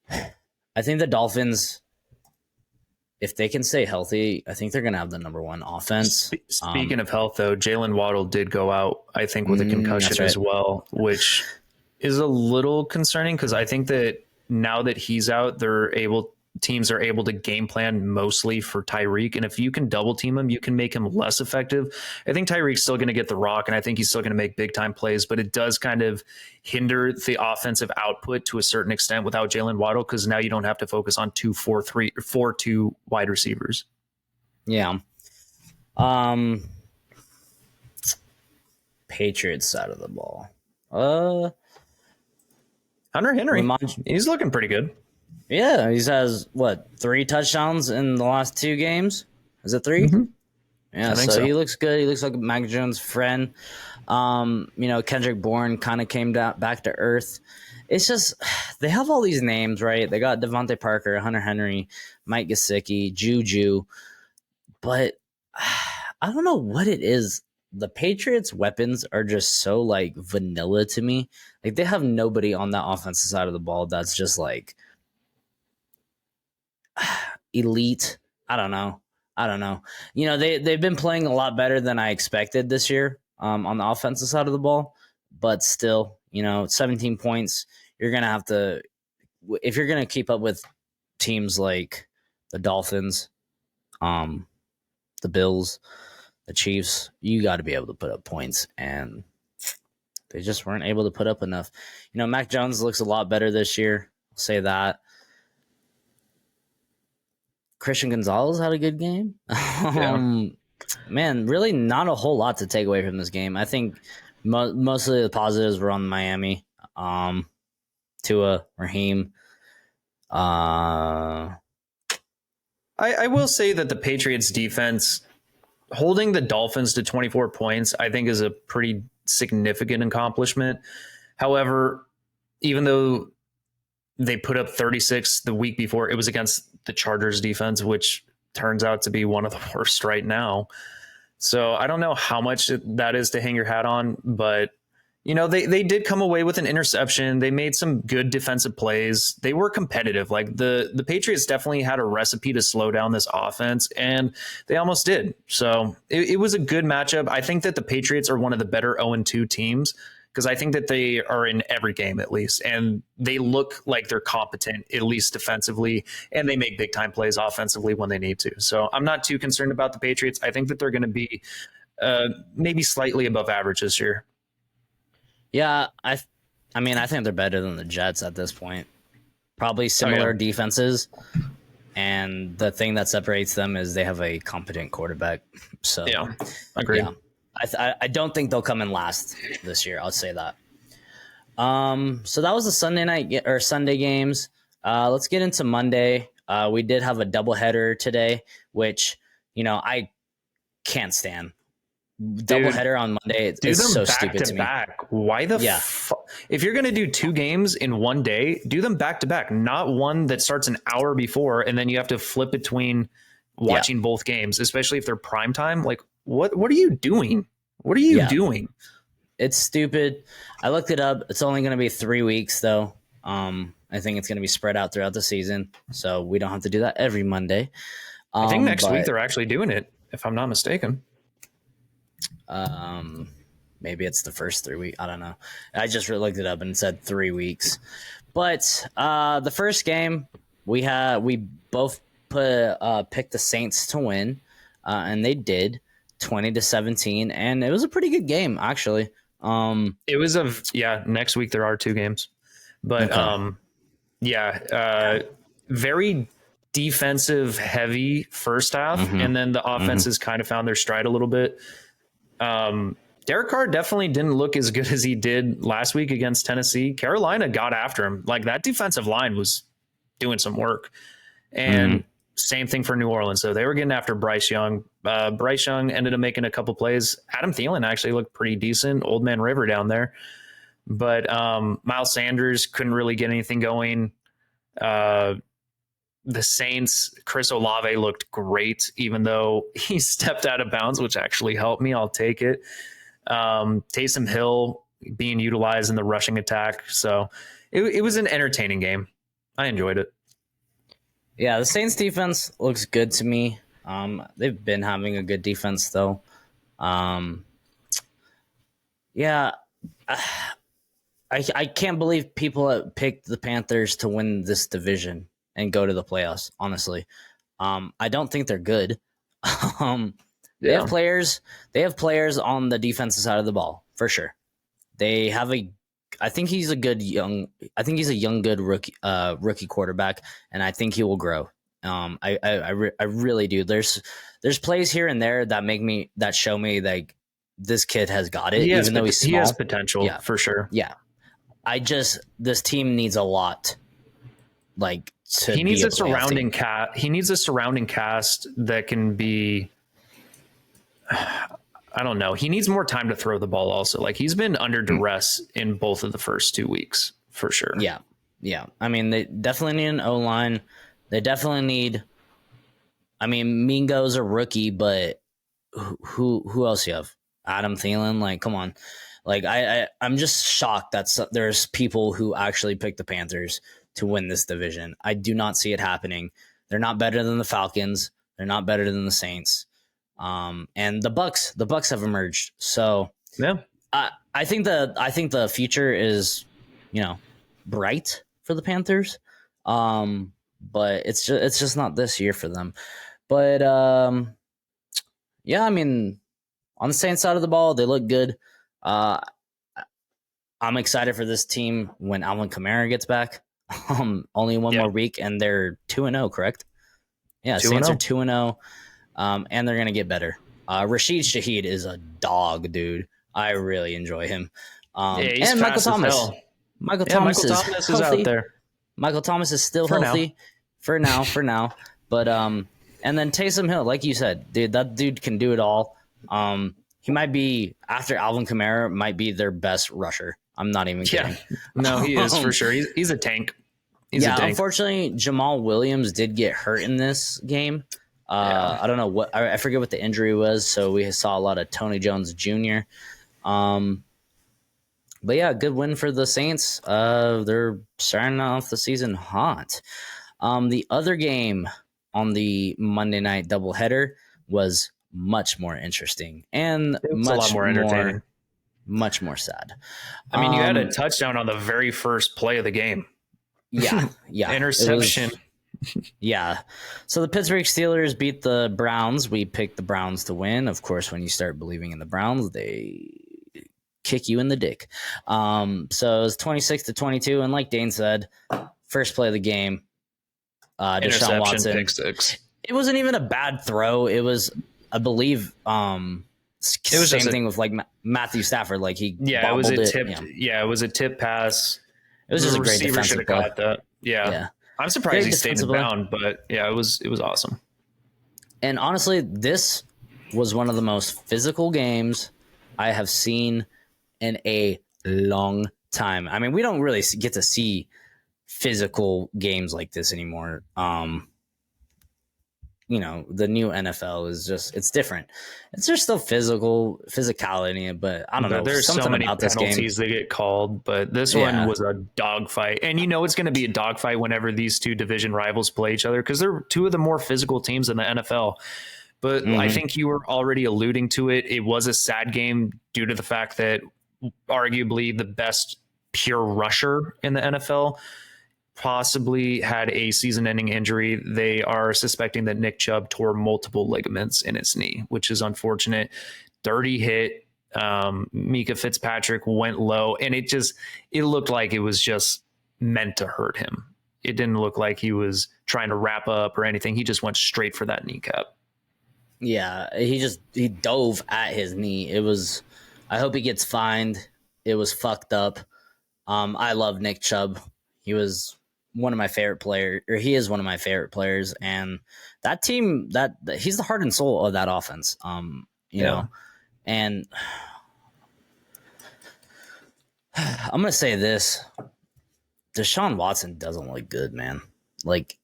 the Dolphins, if they can stay healthy, I think they're going to have the number 1 offense. Speaking of health, though, Jalen Waddle did go out, I think, with a concussion as well, which is a little concerning because I think that now that he's out, teams are able to game plan mostly for Tyreek. And if you can double team him, you can make him less effective. I think Tyreek's still going to get the rock, and I think he's still going to make big time plays, but it does kind of hinder the offensive output to a certain extent without Jalen Waddle, because now you don't have to focus on 4-2 wide receivers. Yeah. Patriots side of the ball. Hunter Henry, Remind- he's looking pretty good. Yeah, he has what 3 touchdowns in the last 2 games. Is it 3? Mhm. Yeah, I think so so. he looks good. He looks like Mac Jones' friend. Kendrick Bourne kind of came back to earth. It's just they have all these names, right? They got Devontae Parker, Hunter Henry, Mike Gesicki, Juju, but I don't know what it is. The Patriots' weapons are just so like vanilla to me. Like they have nobody on that offensive side of the ball that's just like elite. I don't know. They've been playing a lot better than I expected this year on the offensive side of the ball, but still, 17 points. You're gonna have to if you're gonna keep up with teams like the Dolphins, the Bills, the Chiefs. You got to be able to put up points, and they just weren't able to put up enough. Mac Jones looks a lot better this year. I'll say that. Christian Gonzalez had a good game. Man, really not a whole lot to take away from this game. I think mostly the positives were on Miami. Tua, Raheem. I will say that the Patriots defense holding the Dolphins to 24 points, I think, is a pretty significant accomplishment. However, even though they put up 36 the week before, it was against the Chargers defense, which turns out to be one of the worst right now. So I don't know how much that is to hang your hat on, but they did come away with an interception. They made some good defensive plays. They were competitive. Like the Patriots definitely had a recipe to slow down this offense, and they almost did. So it was a good matchup. I think that the Patriots are one of the better 0-2 teams because I think that they are in every game at least, and they look like they're competent, at least defensively, and they make big time plays offensively when they need to. So I'm not too concerned about the Patriots. I think that they're going to be maybe slightly above average this year. Yeah, I think they're better than the Jets at this point. Probably similar defenses, and the thing that separates them is they have a competent quarterback. So yeah, agreed. Yeah, I don't think they'll come in last this year. I'll say that. So that was the Sunday games. Let's get into Monday. We did have a doubleheader today, which I can't stand. Doubleheader on Monday. It's so stupid to me. Why the if you're going to do 2 games in one day, do them back to back, not one that starts an hour before and then you have to flip between watching both games, especially if they're prime time. Like what are you doing? What are you doing? It's stupid. I looked it up. It's only going to be 3 weeks though. I think it's going to be spread out throughout the season, so we don't have to do that every Monday. I think next week they're actually doing it, if I'm not mistaken. Maybe it's the first 3 weeks. I don't know. I just looked it up and it said 3 weeks. But the first game we both picked the Saints to win, and they did 20-17, and it was a pretty good game actually. It was next week there are 2 games, but very defensive heavy first half, and then the offenses kind of found their stride a little bit. Derek Carr definitely didn't look as good as he did last week against Tennessee. Carolina got after him. Like that defensive line was doing some work, and same thing for New Orleans. So they were getting after Bryce Young. Bryce Young ended up making a couple plays. Adam Thielen actually looked pretty decent. Old Man River down there, but Miles Sanders couldn't really get anything going. The Saints, Chris Olave looked great, even though he stepped out of bounds, which actually helped me. I'll take it. Taysom Hill being utilized in the rushing attack. So it was an entertaining game. I enjoyed it. Yeah, the Saints defense looks good to me. They've been having a good defense, though. I can't believe people picked the Panthers to win this division and go to the playoffs, honestly. I don't think they're good. They have players on the defensive side of the ball, for sure. They have I think he's a young good rookie quarterback, and I think he will grow. I really do. There's plays here and there that show me like this kid has got it, even though he's small. He has potential for sure. Yeah. This team needs a lot. Like, he needs a surrounding cast. He needs a surrounding cast that can be, I don't know. He needs more time to throw the ball also. Like, he's been under duress in both of the first 2 weeks for sure. Yeah. Yeah. I mean, they definitely need an O-line. They definitely need, I mean, Mingo's a rookie, but who else you have? Adam Thielen? Like, come on. Like, I'm just shocked that there's people who actually picked the Panthers to win this division. I do not see it happening. They're not better than the Falcons. They're not better than the Saints. And the Bucks have emerged. So yeah, I think the future is, bright for the Panthers. But it's just not this year for them. But yeah, I mean, on the Saints side of the ball, they look good. I'm excited for this team when Alvin Kamara gets back. Only one more week, and they're 2-0, correct? Yeah, Saints are 2-0, and they're gonna get better. Rashid Shaheed is a dog, dude. I really enjoy him. He's and Michael Thomas. Michael Thomas is out there. Michael Thomas is still healthy for now. But and then Taysom Hill, like you said, dude, that dude can do it all. He might be, after Alvin Kamara, might be their best rusher. I'm not even kidding. No, he is for sure. He's a tank. He's a tank. Unfortunately, Jamal Williams did get hurt in this game. I don't know I forget what the injury was. So we saw a lot of Tony Jones Jr. But yeah, good win for the Saints. They're starting off the season hot. The other game on the Monday night doubleheader was much more interesting and a lot more entertaining. Much more sad. I mean, you had a touchdown on the very first play of the game. Yeah. Interception. Yeah. So the Pittsburgh Steelers beat the Browns. We picked the Browns to win. Of course, when you start believing in the Browns, they kick you in the dick. So it was 26-22. And like Dane said, first play of the game, Deshaun Watson. Pick six. It wasn't even a bad throw. It was, I believe, it was same thing with like Matthew Stafford. Like it was a tip. It was a tip pass. It was just a great defensive play. That. Yeah. I'm surprised he stayed in bound, but yeah, it was awesome. And honestly, this was one of the most physical games I have seen in a long time. I mean, we don't really get to see physical games like this anymore. The new NFL is just, it's different. It's just still physicality, but I don't know. There's something so many about this penalties game. that get called, but this one was a dogfight. And it's going to be a dogfight whenever these two division rivals play each other because they're two of the more physical teams in the NFL. But I think you were already alluding to it. It was a sad game due to the fact that arguably the best pure rusher in the NFL possibly had a season-ending injury. They are suspecting that Nick Chubb tore multiple ligaments in his knee, which is unfortunate. Dirty hit. Mika Fitzpatrick went low, and it looked like it was just meant to hurt him. It didn't look like he was trying to wrap up or anything. He just went straight for that kneecap. Yeah, he dove at his knee. I hope he gets fined. It was fucked up. I love Nick Chubb. He was one of my favorite players, or he is one of my favorite players, and that team, that he's the heart and soul of that offense. You know, and I'm gonna say this: Deshaun Watson doesn't look good, man. Like,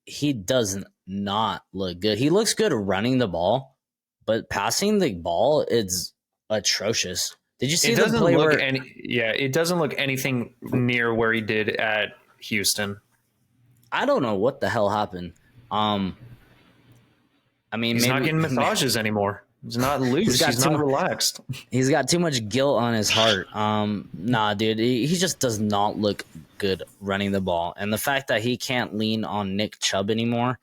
he does not look good. He looks good running the ball, but passing the ball, it's atrocious. Did you see the play where? It doesn't look anything near where he did at Houston. I don't know what the hell happened. I mean, he's not getting massages anymore. He's not loose. He's not relaxed. He's got too much guilt on his heart. Nah, dude, he just does not look good running the ball, and the fact that he can't lean on Nick Chubb anymore,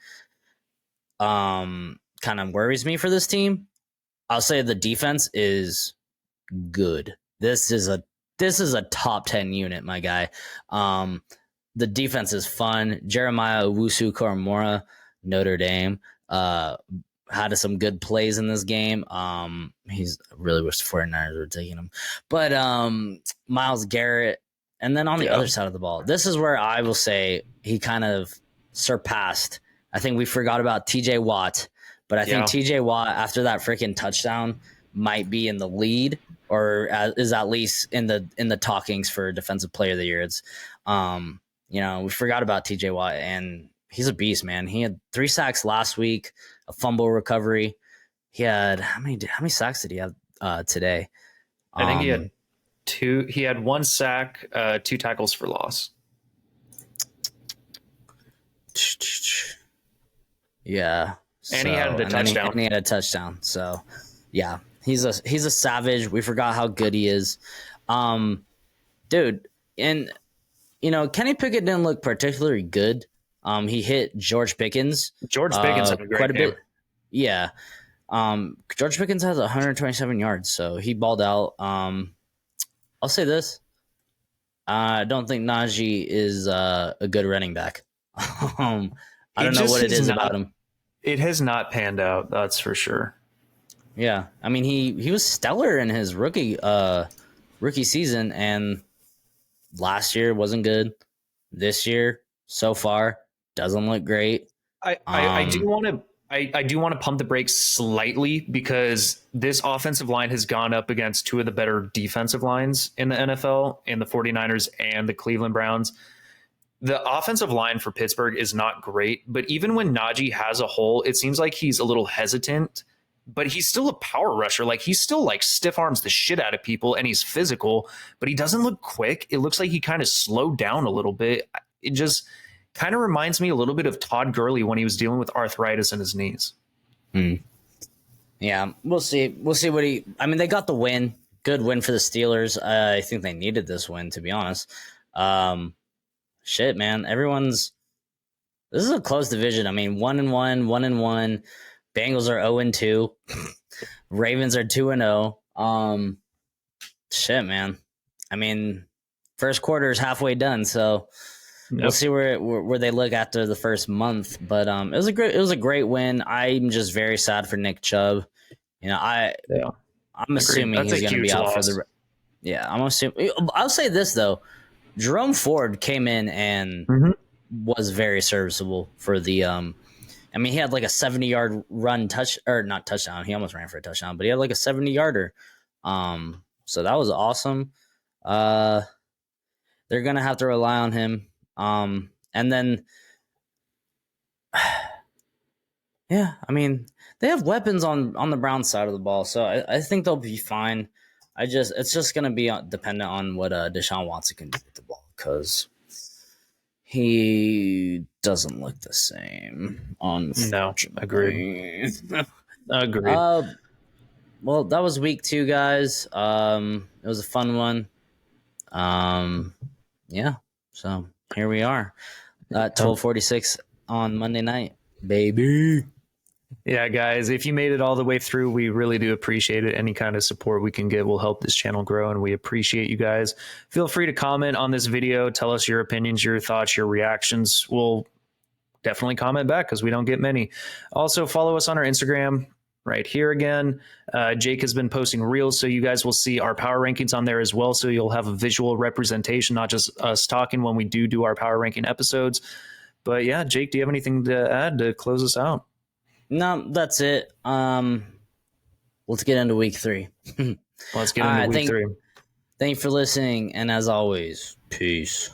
kind of worries me for this team. I'll say the defense is good. This is a top 10 unit, my guy. The defense is fun. Jeremiah Owusu-Koramoah, Notre Dame, had some good plays in this game. He's I really wish the 49ers were taking him. But Myles Garrett, and then on the other side of the ball, this is where I will say he kind of surpassed. I think we forgot about TJ Watt, but I think TJ Watt, after that freaking touchdown, might be in the lead, or is at least in the talkings for Defensive Player of the Year. It's we forgot about TJ Watt, and he's a beast, man. He had 3 sacks last week, a fumble recovery. He had how many sacks did he have today? I think he had 2. He had 1 sack, 2 tackles for loss. Yeah, and he had the touchdown. And he had a touchdown. So, yeah, he's a savage. We forgot how good he is, dude. And Kenny Pickett didn't look particularly good. He hit George Pickens. George Pickens had a great game. Bit. Yeah. George Pickens has 127 yards, so he balled out. I'll say this. I don't think Najee is a good running back. I don't know what it is about him. It has not panned out, that's for sure. Yeah. I mean, he was stellar in his rookie season, and last year wasn't good. This year, so far, doesn't look great. I do want to pump the brakes slightly, because this offensive line has gone up against 2 of the better defensive lines in the NFL, in the 49ers and the Cleveland Browns. The offensive line for Pittsburgh is not great, but even when Najee has a hole, it seems like he's a little hesitant, but he's still a power rusher. Like, he's still like stiff arms the shit out of people, and he's physical, but he doesn't look quick. It looks like he kind of slowed down a little bit. It just kind of reminds me a little bit of Todd Gurley when he was dealing with arthritis in his knees. Yeah, we'll see. We'll see what they got the win. Good win for the Steelers. I think they needed this win, to be honest. Shit, man. This is a close division. I mean, 1-1, 1-1. Bengals are 0-2. Ravens are 2-0. Shit, man. I mean, first quarter is halfway done, so we'll see where they look after the first month. But it was a great win. I'm just very sad for Nick Chubb. I'm assuming he's going to be out for the. Yeah, I'm assuming. I'll say this though. Jerome Ford came in and was very serviceable for the. He had like a 70-yard run not touchdown. He almost ran for a touchdown, but he had like a 70-yarder. So that was awesome. They're gonna have to rely on him. And then, they have weapons on the Browns side of the ball, so I think they'll be fine. It's just gonna be dependent on what Deshaun Watson can do with the ball, because he doesn't look the same. No, agreed. Agreed. Well, that was week 2, guys. It was a fun one. So here we are at 12:46 on Monday night, baby. Yeah, guys, if you made it all the way through, we really do appreciate it. Any kind of support we can get will help this channel grow, and we appreciate you guys. Feel free to comment on this video. Tell us your opinions, your thoughts, your reactions. We'll definitely comment back, because we don't get many. Also, follow us on our Instagram right here again. Jake has been posting reels, so you guys will see our power rankings on there as well, so you'll have a visual representation, not just us talking when we do our power ranking episodes. But yeah, Jake, do you have anything to add to close us out? No, that's it. Let's get into week 3. Let's get into week 3. Thank you for listening, and as always, peace.